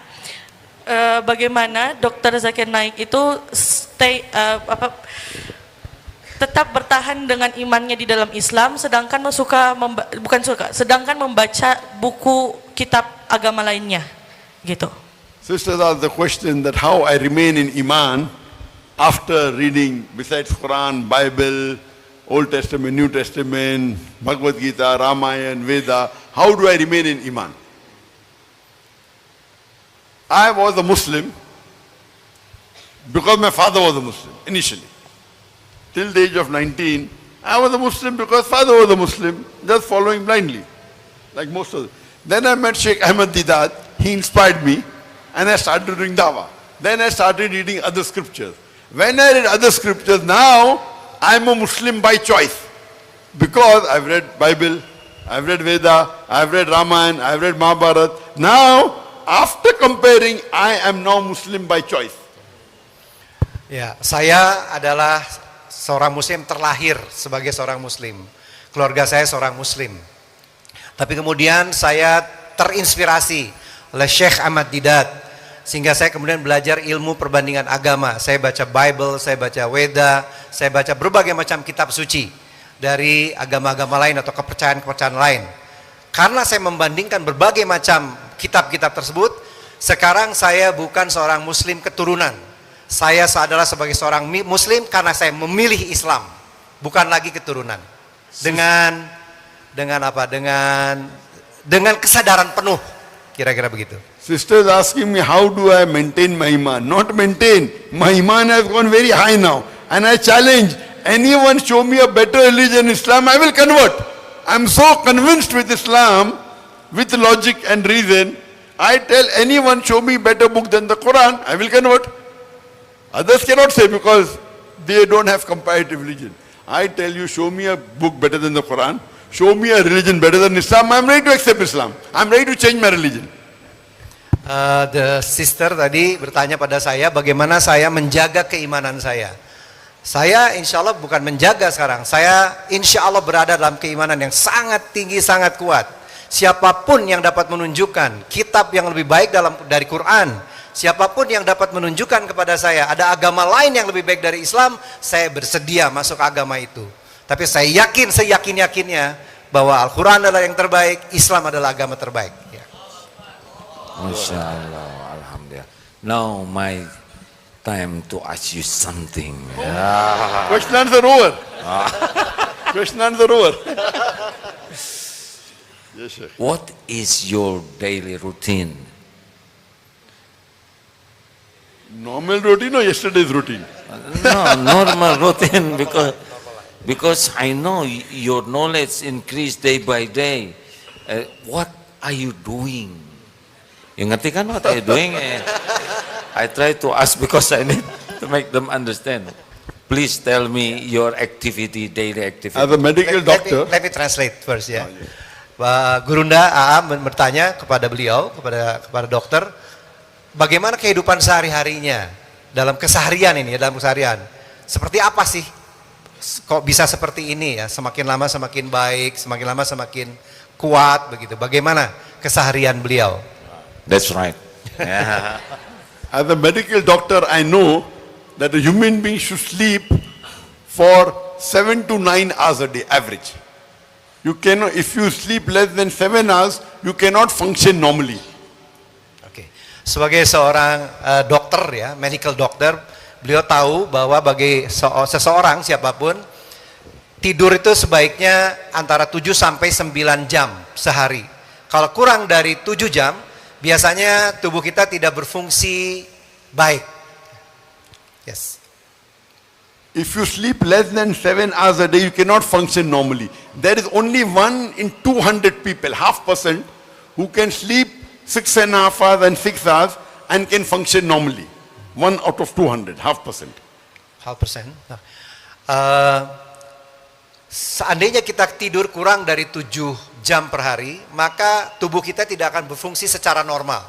bagaimana Dr. Zakir Naik itu tetap bertahan dengan imannya di dalam Islam, sedangkan sedangkan membaca buku kitab agama lainnya, gitu. Sisters ask the question that how I remain in Iman after reading, besides Quran, Bible, Old Testament, New Testament, Bhagavad Gita, Ramayana, Veda, how do I remain in Iman? I was a Muslim because my father was a Muslim initially. Till the age of 19, I was a Muslim because father was a Muslim, just following blindly, like most of them. Then I met Sheikh Ahmad Didat, he inspired me, and I started doing dawah. Then I started reading other scriptures. When I read other scriptures, now I'm a Muslim by choice. Because I've read Bible, I've read Veda, I've read Ramayana, I've read Mahabharata. Now, after comparing, I am now Muslim by choice. Ya, saya adalah seorang Muslim terlahir sebagai seorang Muslim. Keluarga saya seorang Muslim. Tapi kemudian saya terinspirasi oleh Syekh Ahmad Didat. Sehingga saya kemudian belajar ilmu perbandingan agama. Saya baca Bible, saya baca Weda, saya baca berbagai macam kitab suci dari agama-agama lain atau kepercayaan-kepercayaan lain. Karena saya membandingkan berbagai macam kitab-kitab tersebut, sekarang saya bukan seorang Muslim keturunan. Saya adalah sebagai seorang Muslim karena saya memilih Islam, bukan lagi keturunan. Dengan apa? Dengan kesadaran penuh, kira-kira begitu. Sisters asking me, how do I maintain my iman? Not maintain. My iman has gone very high now. And I challenge, anyone show me a better religion, Islam, I will convert. I'm so convinced with Islam, with logic and reason, I tell anyone, show me better book than the Quran, I will convert. Others cannot say because they don't have comparative religion. I tell you, show me a book better than the Quran, show me a religion better than Islam, I'm ready to accept Islam. I'm ready to change my religion. The sister tadi bertanya pada saya bagaimana saya menjaga keimanan saya. Saya insya Allah bukan menjaga sekarang. Saya insya Allah berada dalam keimanan yang sangat tinggi, sangat kuat. Siapapun yang dapat menunjukkan kitab yang lebih baik dari Quran, siapapun yang dapat menunjukkan kepada saya ada agama lain yang lebih baik dari Islam, saya bersedia masuk agama itu. Tapi saya yakin, seyakin-yakinnya bahwa Al-Quran adalah yang terbaik, Islam adalah agama terbaik. Ya. Masya Allah, Alhamdulillah. Now my time to ask you something. Question answer over. Question answer over. Yes, sir. What is your daily routine? Normal routine or yesterday's routine? No, normal routine because I know your knowledge increase day by day. What are you doing? You ngerti kan what are you doing? I try to ask because I need to make them understand. Please tell me your activity, daily activity. As a medical doctor. Let me translate first ya. Gurunda AA bertanya kepada beliau, kepada dokter, bagaimana kehidupan sehari-harinya dalam keseharian ini, dalam keseharian. Seperti apa sih? Kok bisa seperti ini ya? Semakin lama semakin baik, semakin lama semakin kuat begitu. Bagaimana keseharian beliau? That's right. As a medical doctor, I know that a human being should sleep for 7 to 9 hours a day, average. You cannot, if you sleep less than 7 hours, you cannot function normally. Oke. Sebagai seorang dokter ya, medical doctor, beliau tahu bahwa bagi seseorang siapapun tidur itu sebaiknya antara 7 sampai 9 jam sehari. Kalau kurang dari 7 jam, biasanya tubuh kita tidak berfungsi baik. Yes. If you sleep less than 7 hours a day, you cannot function normally. There is only 1 in 200 people, 0.5%, who can sleep 6.5 hours and 6 hours and can function normally. 1 out of 200, 0.5%. 0.5%. Seandainya kita tidur kurang dari 7 jam per hari, maka tubuh kita tidak akan berfungsi secara normal.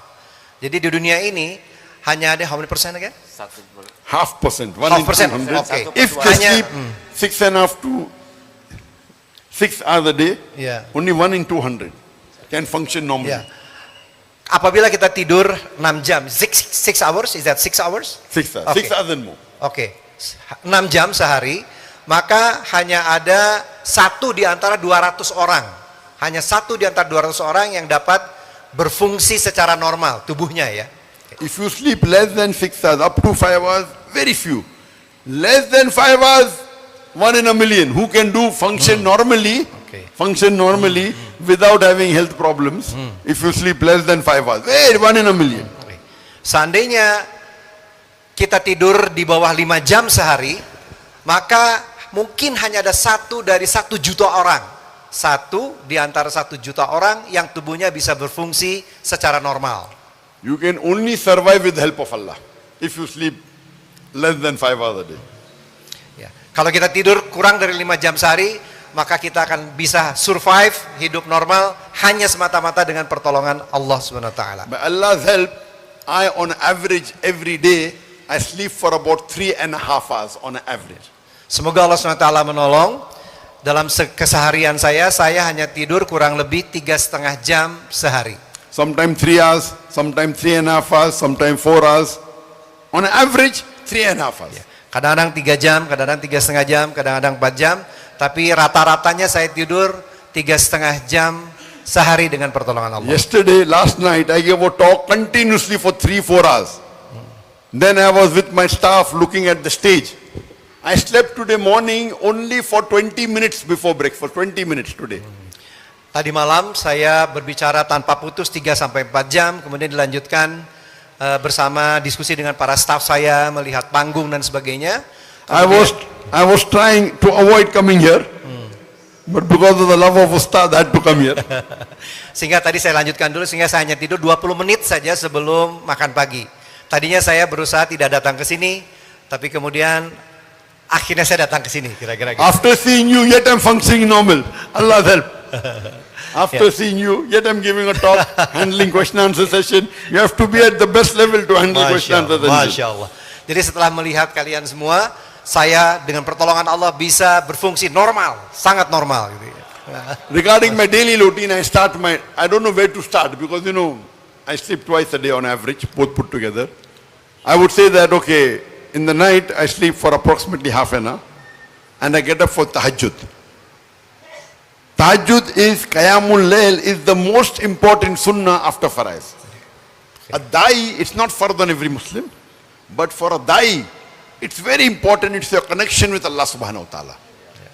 Jadi di dunia ini hanya ada how many percent again? 0.5%. 1 in 200. Okay. If they sleep 6.5 to 6 hours a day, Yeah. only 1 in 200 can function normally. Ya. Apabila kita tidur 6 jam, 6 hours, is that 6 hours? 6 hours. Okay. 6 hours and more. Oke, 6 jam sehari, maka hanya ada 1 di antara 200 orang. Hanya 1 di antara 200 orang yang dapat berfungsi secara normal tubuhnya ya. If you sleep less than 6 hours, up to 5 hours, very few. Less than 5 hours, 1 in a million. Who can do function normally, without having health problems if you sleep less than 5 hours? Wait, 1 in a million. Seandainya kita tidur di bawah 5 jam sehari, maka mungkin hanya ada 1 dari 1 juta orang. 1 di antara 1 juta orang yang tubuhnya bisa berfungsi secara normal. You can only survive with the help of Allah if you sleep less than 5 hours a day. Ya. Kalau kita tidur kurang dari 5 jam sehari, maka kita akan bisa survive hidup normal hanya semata-mata dengan pertolongan Allah Subhanahu wa taala. By Allah's help, I on average every day I sleep for about 3.5 hours on average. Semoga Allah Subhanahu wa taala menolong. Dalam keseharian saya hanya tidur kurang lebih 3,5 jam sehari. Sometimes 3 hours, sometimes 3.5 hours, sometimes 4 hours. On average 3.5 hours. Kadang-kadang 3 jam, kadang-kadang 3,5 jam, kadang-kadang 4 jam. Tapi rata-ratanya saya tidur 3,5 jam sehari dengan pertolongan Allah. Yesterday, last night, I gave a talk continuously for 3-4 hours. Then I was with my staff looking at the stage. I slept today morning only for 20 minutes before breakfast, 20 minutes today. Tadi malam saya berbicara tanpa putus 3-4 jam, kemudian dilanjutkan bersama diskusi dengan para staff saya, melihat panggung dan sebagainya. I was trying to avoid coming here, but because of the love of Ustad, I had to come here. Sehingga tadi saya lanjutkan dulu, sehingga saya hanya tidur 20 menit saja sebelum makan pagi. Tadinya saya berusaha tidak datang ke sini, tapi kemudian akhirnya saya datang ke sini, kira-kira gitu. After seeing you, yet I'm functioning normal. Allah's help. After seeing you, yet I'm giving a talk, handling question answer session. You have to be at the best level to handle question answer session. Masya Allah. Jadi setelah melihat kalian semua, saya dengan pertolongan Allah bisa berfungsi normal, sangat normal gitu ya. Regarding my daily routine, I don't know where to start because I sleep twice a day on average, both put together. I would say that, okay, in the night I sleep for approximately half an hour and I get up for tahajjud. Tahajjud is, Qiyamul Layl is the most important sunnah after Faraiz. A da'i, it's not fard on every Muslim, but for a da'i, it's very important, it's your connection with Allah subhanahu wa ta'ala.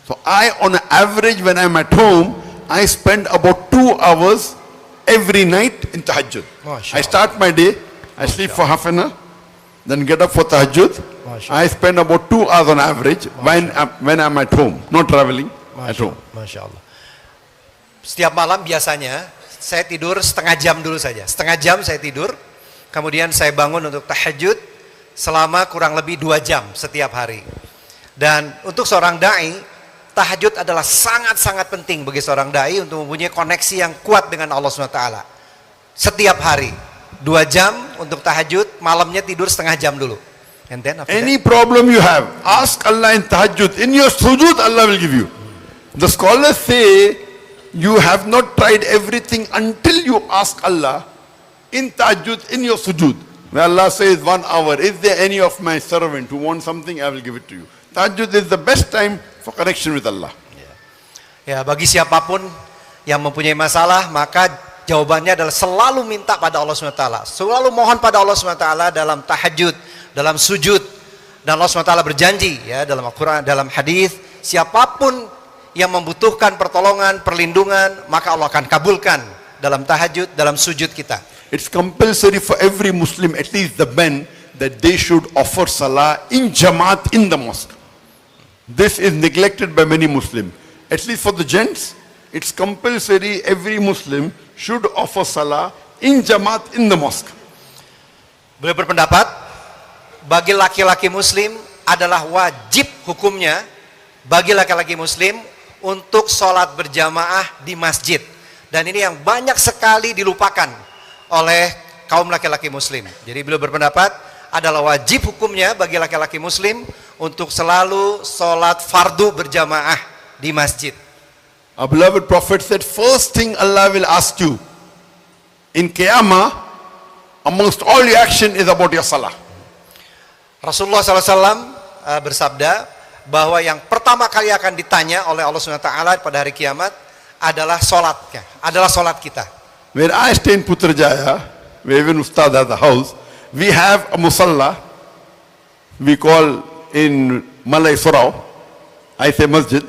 So I, on average, when I'm at home, I spend about 2 hours every night in tahajjud. I start my day, I sleep for half an hour, then get up for tahajjud. I spend about 2 hours on average when I'm at home, not traveling, at home. Masya Allah. Setiap malam biasanya saya tidur setengah jam dulu saja. Setengah jam saya tidur, kemudian saya bangun untuk tahajud selama kurang lebih 2 jam setiap hari. Dan untuk seorang da'i, tahajud adalah sangat-sangat penting bagi seorang da'i untuk mempunyai koneksi yang kuat dengan Allah SWT. Setiap hari 2 jam untuk tahajud, malamnya tidur setengah jam dulu. And then any problem you have, ask Allah in tahajjud. In your sujud, Allah will give you. The scholars say, you have not tried everything until you ask Allah in tahajjud, in your sujud. Where Allah says 1 hour, is there any of my servant who wants something, I will give it to you. Tahajjud is the best time for connection with Allah. Ya, bagi siapapun yang mempunyai masalah, maka jawabannya adalah selalu minta pada Allah SWT. Selalu mohon pada Allah SWT dalam tahajud, dalam sujud. Dan Allah SWT berjanji ya dalam Al-Quran, dalam hadis, siapapun yang membutuhkan pertolongan, perlindungan, maka Allah akan kabulkan dalam tahajud, dalam sujud kita. It's compulsory for every Muslim, at least the men, that they should offer salah in Jamaat in the mosque. This is neglected by many Muslims. At least for the gents, it's compulsory every Muslim should offer salah in Jamaat in the mosque. Beliau berpendapat, bagi laki-laki Muslim adalah wajib hukumnya bagi laki-laki Muslim untuk sholat berjamaah di masjid. Dan ini yang banyak sekali dilupakan oleh kaum laki-laki Muslim. Jadi beliau berpendapat adalah wajib hukumnya bagi laki-laki Muslim untuk selalu sholat fardu berjamaah di masjid. Our beloved Prophet said, first thing Allah will ask you in Qiyamah, amongst all your action is about your salah. Rasulullah SAW bersabda bahwa yang pertama kali akan ditanya oleh Allah SWT pada hari kiamat adalah sholatnya, adalah sholat kita. Where I stay in Putrajaya, where even Ustad has a house, we have a musalla, we call in Malay Surau, I say masjid,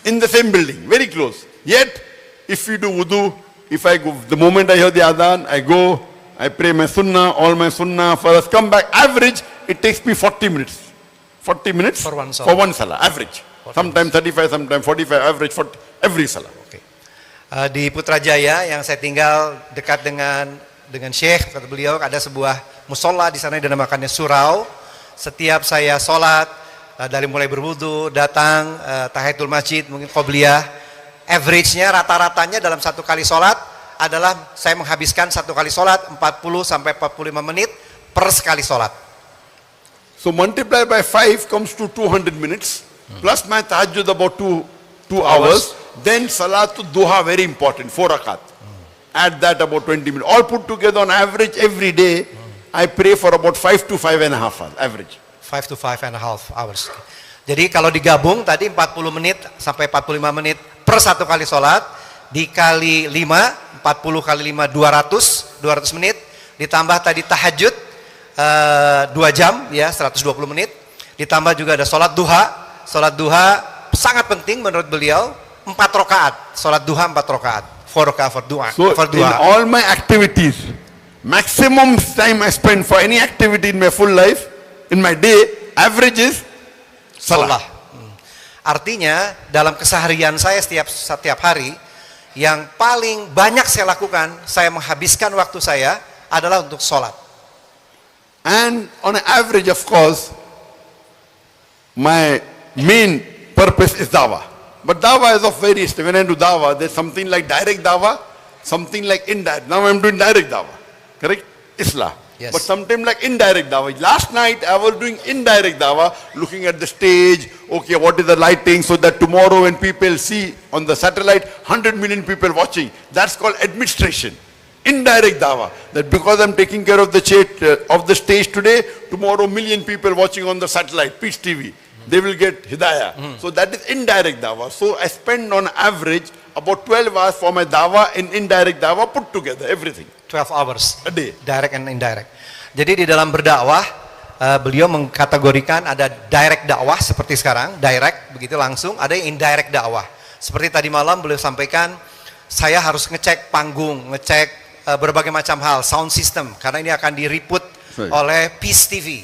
in the same building, very close. Yet, if we do wudu, if I go, the moment I hear the adhan, I go, I pray my sunnah, all my sunnah, first come back, average, it takes me 40 minutes. 40 minutes For one salah. for one salah, average. Sometimes 35, sometimes 45, average for every salah. Oke. Di Putrajaya yang saya tinggal dekat dengan Syekh, kata beliau ada sebuah musola di sana yang dinamakannya surau. Setiap saya sholat dari mulai berwudu, datang tahiyatul masjid, mungkin qobliyah, average-nya rata-ratanya dalam satu kali sholat adalah saya menghabiskan satu kali sholat 40 sampai 45 menit per sekali sholat. So multiply by 5 comes to 200 minutes, plus my tahajjud about 2 hours, then salatul duha very important, 4 rakat. Add that about 20 minutes. All put together on average every day, I pray for about 5 to 5.5 hours, average. 5 to 5.5 hours. Jadi kalau digabung tadi 40 menit sampai 45 menit per satu kali sholat, dikali 5, 40 kali 5, 200 menit, ditambah tadi tahajud 2 jam ya 120 menit, ditambah juga ada sholat duha sangat penting menurut beliau, 4 rakaat, sholat duha 4 rakaat, 4 rakaat for duha. So in all my activities, maximum time I spend for any activity in my full life, in my day, average is salah. Artinya dalam keseharian saya setiap hari, yang paling banyak saya lakukan, saya menghabiskan waktu saya adalah untuk sholat. And on an average, of course, my main purpose is dawah. But dawah is of various. When I do dawah, there's something like direct dawah, something like indirect. Now I'm doing direct dawah, correct? Islah. Yes. But sometimes like indirect dawah. Last night I was doing indirect dawah, looking at the stage, okay, what is the lighting, so that tomorrow when people see on the satellite, 100 million people watching. That's called administration. Indirect dawah, that because I'm taking care of the stage today, tomorrow million people watching on the satellite, Peace TV, they will get hidayah. So that is indirect dawah. So I spend on average about 12 hours for my dawah and indirect dawah put together, everything. 12 hours A day. direct and indirect. Jadi di dalam berdakwah beliau mengkategorikan ada direct dakwah seperti sekarang, direct begitu langsung, ada yang indirect dakwah. Seperti tadi malam beliau sampaikan, saya harus ngecek panggung, ngecek berbagai macam hal, sound system, karena ini akan diriput oleh Peace TV.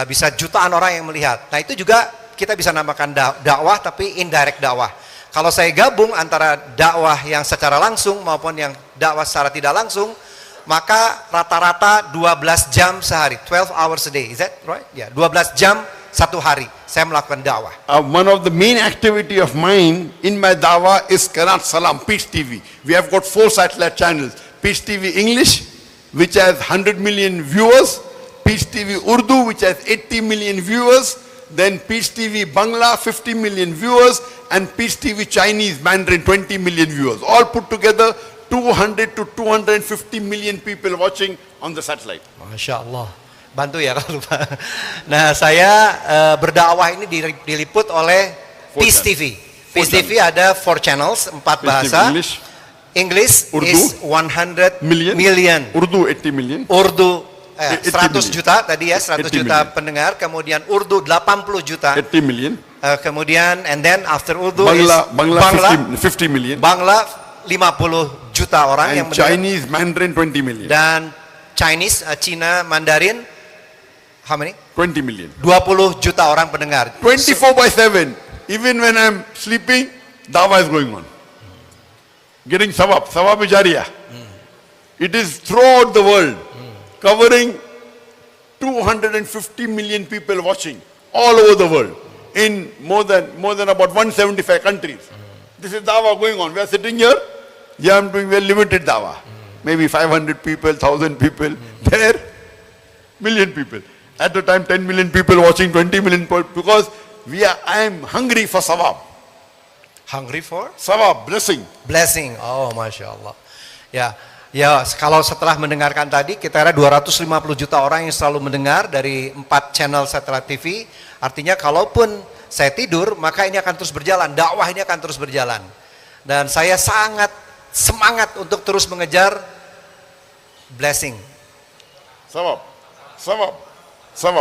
Bisa jutaan orang yang melihat. Nah itu juga kita bisa namakan dakwah tapi indirect dakwah. Kalau saya gabung antara dakwah yang secara langsung maupun yang dakwah secara tidak langsung, maka rata-rata 12 jam sehari, 12 hours a day, is that right? Ya, 12 jam satu hari saya melakukan dakwah. One of the main activity of mine in my dawah is Qanaat Salam, Peace TV. We have got 4 satellite channels. Peace TV English, which has 100 million viewers. Peace TV Urdu, which has 80 million viewers. Then Peace TV Bangla, 50 million viewers. And Peace TV Chinese Mandarin, 20 million viewers. All put together, 200 to 250 million people watching on the satellite. Masya Allah. Bantu ya kalau lupa. Nah saya berdakwah ini diliput oleh Peace TV. Peace TV ada 4 channels, 4 bahasa. English Urdu, is 100 million. Urdu 80 million. Urdu 100 million. juta tadi ya, 100 juta million. pendengar. Kemudian Urdu 80 juta. 80 million. Kemudian and then after Urdu Bangla 50 million. Bangla 50 juta orang and yang mendengar. Chinese Mandarin 20 million. Dan Chinese Cina Mandarin how many? 20 million. 20 juta orang pendengar. 24/7. Even when I'm sleeping, dawah is going on. Getting sawab jariyah. It is throughout the world, covering 250 million people watching all over the world in more than about 175 countries. This is dawah going on. We are sitting here. Yeah, I'm doing very limited dawah. Maybe 500 people, 1,000 people. There, million people. At the time, 10 million people watching, 20 million people, because I am hungry for sawab. Hungry for? Sawab, blessing. Blessing. Oh, Masya Allah. Ya, kalau setelah mendengarkan tadi, kita ada 250 juta orang yang selalu mendengar dari 4 channel satelit TV. Artinya kalaupun saya tidur, maka ini akan terus berjalan. Dakwah ini akan terus berjalan. Dan saya sangat semangat untuk terus mengejar blessing. Sawab.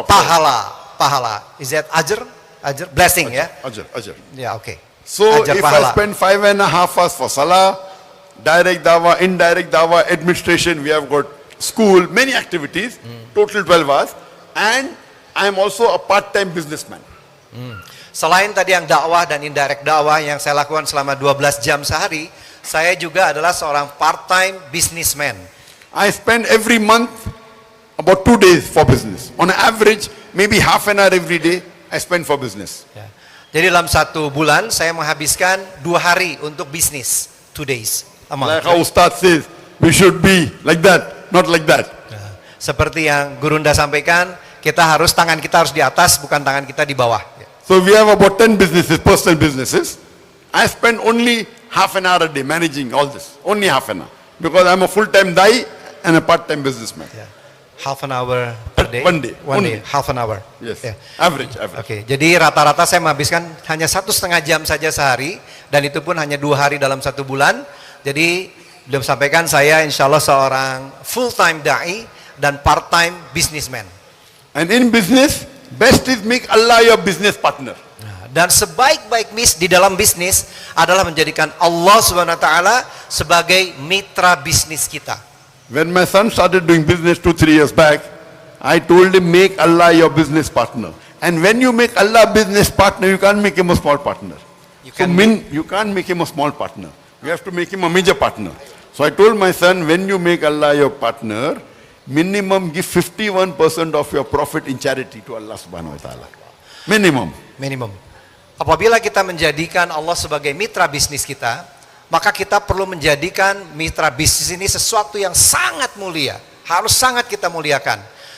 Pahala. pahala. Is that ajr? Ajr? Blessing, ya? Ajr, ajr. Ya, oke. So Ajr if pahala. I spend 5.5 hours for salah, direct dawah, indirect dawah, administration, we have got school, many activities, total 12 hours, and I am also a part-time businessman. Selain tadi yang dakwah dan indirect dakwah yang saya lakukan selama 12 jam sehari, saya juga adalah seorang part-time businessman. I spend every month about 2 days for business. On average, maybe half an hour every day I spend for business. Ya. Jadi dalam satu bulan saya menghabiskan 2 hari untuk bisnis, 2 days a month. Like how Ustad says, we should be like that, not like that. Ya. Seperti yang Gurunda sampaikan, tangan kita harus di atas, bukan tangan kita di bawah. Ya. So we have about 10 businesses, personal businesses. I spend only half an hour a day managing all this, only half an hour. Because I'm a full-time dai and a part-time businessman. Ya. Half an hour per day? One day. One Only. day, half an hour. Yes, Ya. average. Oke, jadi rata-rata saya menghabiskan hanya 1,5 jam saja sehari, dan itu pun hanya 2 hari dalam 1 bulan. Jadi belum sampaikan saya insya Allah seorang full-time da'i dan part-time businessman. And in business, best is make Allah your business partner. Dan sebaik-baik di dalam bisnis adalah menjadikan Allah Subhanahu wa taala sebagai mitra bisnis kita. When my son started doing business 2-3 years back, I told him make Allah your business partner. And when you make Allah business partner, you can't make him a small partner. You can't make him a small partner. You have to make him a major partner. So I told my son, when you make Allah your partner, minimum give 51% of your profit in charity to Allah Subhanahu wa taala. Minimum. Apabila kita menjadikan Allah sebagai mitra bisnis kita, maka kita perlu menjadikan mitra bisnis ini sesuatu yang sangat mulia. Harus sangat kita muliakan.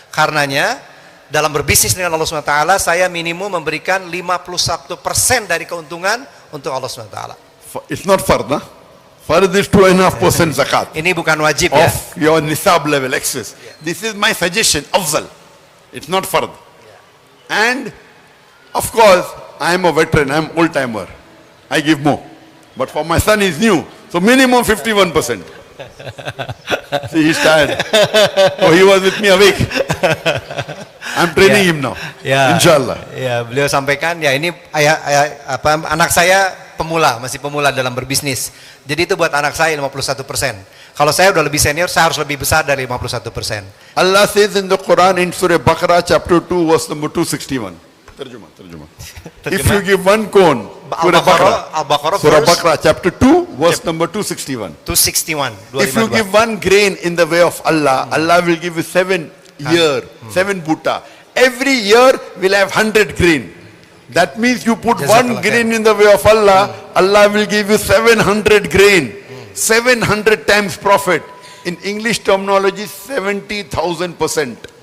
Karenanya, dalam berbisnis dengan Allah SWT, saya minimum memberikan 51% dari keuntungan untuk Allah SWT. It's not fard, huh? Fard is 2.5% zakat. Ini bukan wajib, ya. Of your nisab level excess. This is my suggestion, afzal. It's not fard. And of course, I am a veteran, I am old timer. I give more. But for my son, he's new. So minimum 51%. See, he's tired. Oh, he was with me awake. I'm training him now. Ya, Inshallah. Ya, beliau sampaikan, ya ini anak saya masih pemula dalam berbisnis. Jadi itu buat anak saya 51%. Kalau saya udah lebih senior, saya harus lebih besar dari 51%. Allah says in the Quran in Surah Baqarah chapter 2 verse number 261. Terjemah. If you give one corn, Surah Baqarah chapter 2 verse number 261. 261. If you give one grain in the way of Allah, Allah will give you 7 year, 7 buta. Every year will have 100 grain. That means you put one grain in the way of Allah, Allah will give you 700 grain. 700 times profit. In English terminology, 70,000%.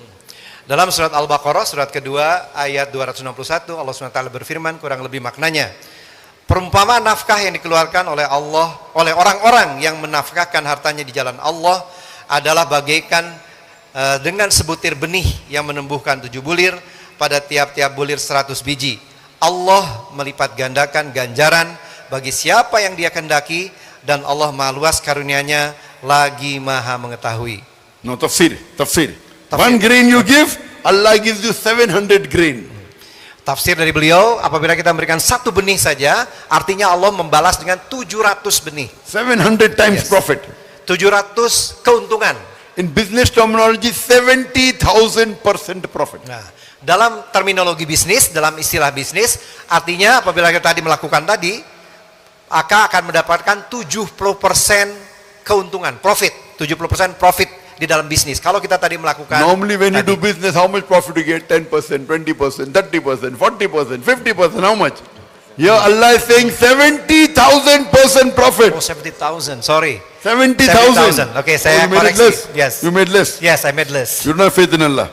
Dalam surat Al-Baqarah, surat kedua, ayat 261, Allah SWT berfirman, kurang lebih maknanya, perumpamaan nafkah yang dikeluarkan oleh Allah, oleh orang-orang yang menafkahkan hartanya di jalan Allah, adalah bagaikan dengan sebutir benih yang menumbuhkan 7 bulir, pada tiap-tiap bulir 100 biji. Allah melipat gandakan ganjaran bagi siapa yang Dia kehendaki, dan Allah Maha Luas karunia-Nya, lagi Maha mengetahui. No, tafsir. One grain you give, Allah gives you 700 grain. Tafsir dari beliau, apabila kita memberikan 1 benih saja, artinya Allah membalas dengan 700 benih. 700 times profit. 700 keuntungan. In business terminology, 70,000% profit. Nah, dalam terminologi bisnis, dalam istilah bisnis, artinya apabila kita melakukan tadi, akan mendapatkan 70% keuntungan, profit. 70% profit di dalam bisnis. Kalau kita tadi melakukan, normally when you do business, how much profit you get? 10%, 20%, 30%, 40%, 50%, how much? Here Allah is saying 70,000% profit. Oh, 70,000, sorry. 70,000. Okay, saya you made it koreksi. less. Yes. You made less. Yes, I made less. You don't have faith in Allah.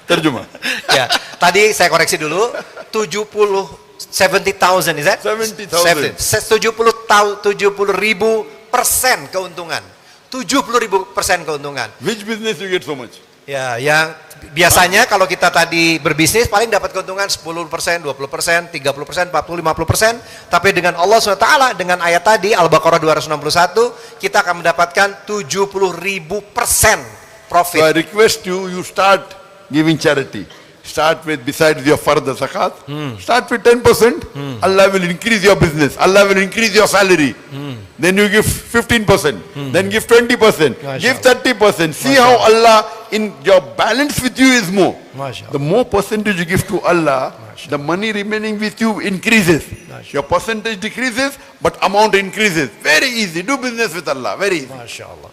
Terjemah. Ya, tadi saya koreksi dulu. 70,000, is that? 70,000. 70,000% keuntungan. 70.000% keuntungan. Which business you get so much? Ya, yang biasanya kalau kita tadi berbisnis paling dapat keuntungan 10%, 20%, 30%, 40%, 50%. Tapi dengan Allah SWT, dengan ayat tadi Al-Baqarah 261, kita akan mendapatkan 70.000% profit. So I request you, you start giving charity. start with, besides your fard zakat, start with 10%. Allah will increase your business. Allah will increase your salary. Then you give 15%. Then give 20%. Give 30%. See how Allah, in your balance with you is more. Masya The more percentage you give to Allah, the money remaining with you increases. Your percentage decreases, but amount increases. Very easy. Do business with Allah. Very easy. Masya Allah.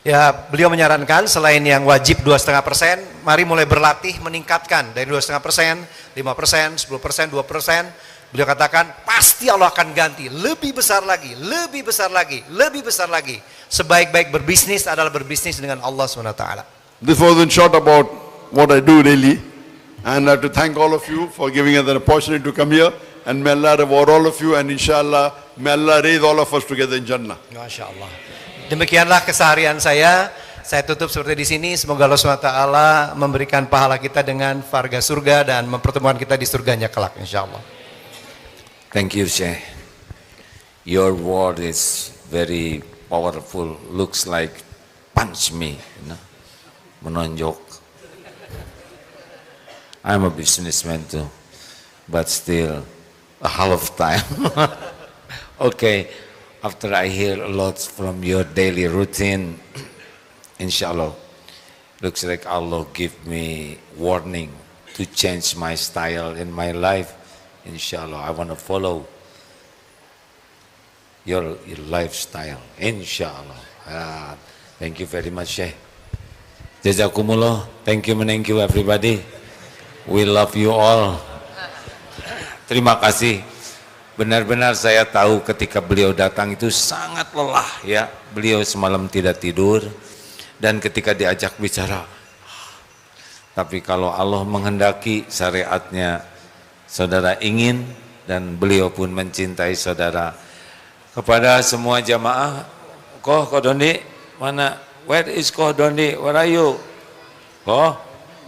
Ya, beliau menyarankan selain yang wajib 2,5%, mari mulai berlatih meningkatkan dari 2,5%, 5%, 10%, 2%. Beliau katakan pasti Allah akan ganti lebih besar lagi, lebih besar lagi, lebih besar lagi. Sebaik-baik berbisnis adalah berbisnis dengan Allah SWT. This was in short about what I do daily. And I have to thank all of you for giving us an opportunity to come here. And may Allah reward all of you. And inshallah, may Allah raise all of us together in Jannah. Masya Allah. Demikianlah keseharian saya. Saya tutup seperti di sini. Semoga Allah SWT memberikan pahala kita dengan varga surga dan mempertemukan kita di surganya kelak, insya Allah. Thank you, Syekh. Your word is very powerful. Looks like punch me, menonjok. I'm a businessman too, but still a half time. Okay, after I hear a lot from your daily routine, inshallah, looks like Allah give me warning to change my style in my life. Inshallah, I want to follow your lifestyle. Inshallah. Thank you very much, Syekh. Jazakumullah. Thank you everybody. We love you all. Terima kasih. Benar-benar saya tahu ketika beliau datang itu sangat lelah ya. Beliau semalam tidak tidur dan ketika diajak bicara. Tapi kalau Allah menghendaki syariatnya saudara ingin dan beliau pun mencintai saudara. Kepada semua jamaah, Koh Dondi, mana? Where is Koh Dondi? Where are you? Koh?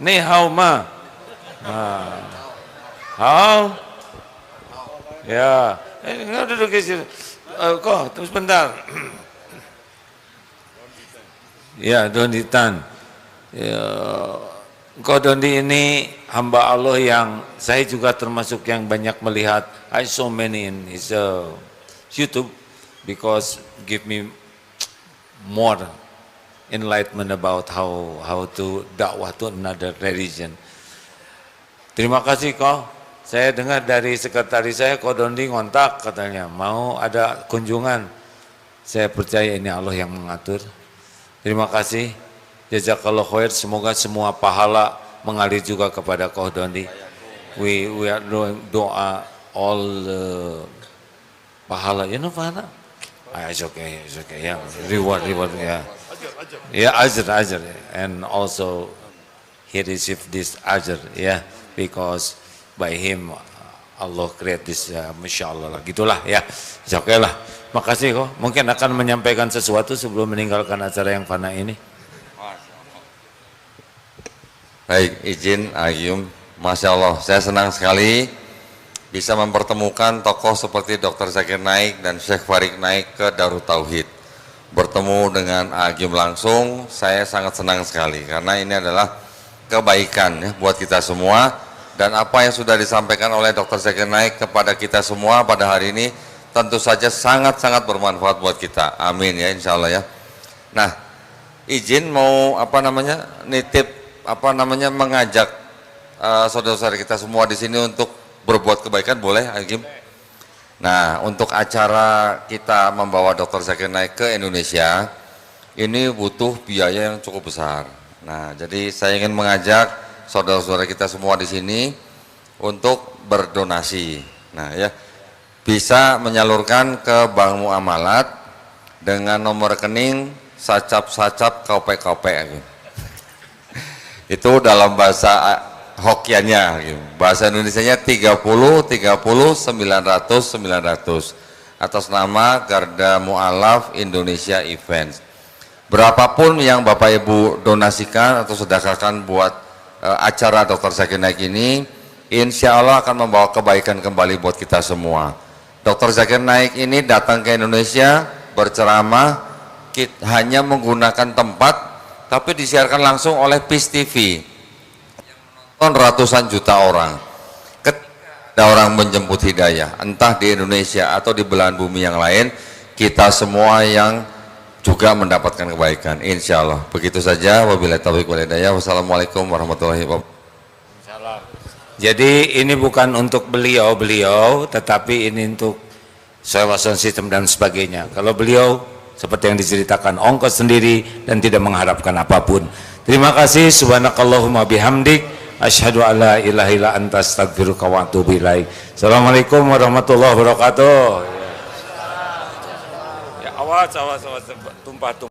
Ni hao ma? Hao? Ya, enggak duduk di situ. Koh, tunggu sebentar. Ya, Dondi Tan. Ya, Koh Dondi ini hamba Allah yang saya juga termasuk yang banyak melihat. I saw many in his YouTube because give me more enlightenment about how to dakwah to another religion. Terima kasih Koh. Saya dengar dari sekretaris saya Koh Dondi ngontak katanya mau ada kunjungan. Saya percaya ini Allah yang mengatur. Terima kasih. Jazakallah khair. Semoga semua pahala mengalir juga kepada Koh Dondi. We are doing doa all pahala. You know pahala? It's okay. Yeah, reward. Yeah. Yeah, ajr. And also he received this ajr. Yeah, because by him Allah create this. Masya Allah lah. Gitulah ya. Oke lah. Makasih kok. Mungkin akan menyampaikan sesuatu sebelum meninggalkan acara yang fana ini. Baik, izin Agium. Masya Allah, saya senang sekali bisa mempertemukan tokoh seperti Dr. Zakir Naik dan Syekh Farid Naik ke Darut Tauhid. Bertemu dengan Agium langsung, saya sangat senang sekali karena ini adalah kebaikan ya, buat kita semua. Dan apa yang sudah disampaikan oleh Dr. Zakir Naik kepada kita semua pada hari ini tentu saja sangat-sangat bermanfaat buat kita. Amin ya, insya Allah ya. Nah, izin mau nitip mengajak saudara-saudara kita semua di sini untuk berbuat kebaikan, boleh Agim? Nah, untuk acara kita membawa Dr. Zakir Naik ke Indonesia ini butuh biaya yang cukup besar. Nah, jadi saya ingin mengajak saudara-saudara kita semua di sini untuk berdonasi. Nah, ya, bisa menyalurkan ke Bank Muamalat dengan nomor rekening sacap Kopek. Itu dalam bahasa Hokiannya, bahasa Indonesianya 30 900 atas nama Garda Mu'alaf Indonesia Events. Berapapun yang Bapak Ibu donasikan atau sedekahkan buat acara Dr. Zakir Naik ini, insya Allah akan membawa kebaikan kembali buat kita semua. Dr. Zakir Naik ini datang ke Indonesia berceramah hanya menggunakan tempat, tapi disiarkan langsung oleh Peace TV. Yang menonton ratusan juta orang. Ketika ada orang menjemput hidayah, entah di Indonesia atau di belahan bumi yang lain, kita semua yang juga mendapatkan kebaikan, insya Allah. Begitu saja. Wabillahi taufiq wal hidayah. Wassalamualaikum warahmatullahi wabarakatuh. Jadi ini bukan untuk beliau, tetapi ini untuk sewa sound system dan sebagainya. Kalau beliau seperti yang diceritakan, ongkos sendiri dan tidak mengharapkan apapun. Terima kasih. Subhanakallahumma bihamdik, asyhadu alla ilaha illa anta astaghfiruka wa atubu ilaik. Assalamualaikum warahmatullahi wabarakatuh. Ya, awas, tumpah.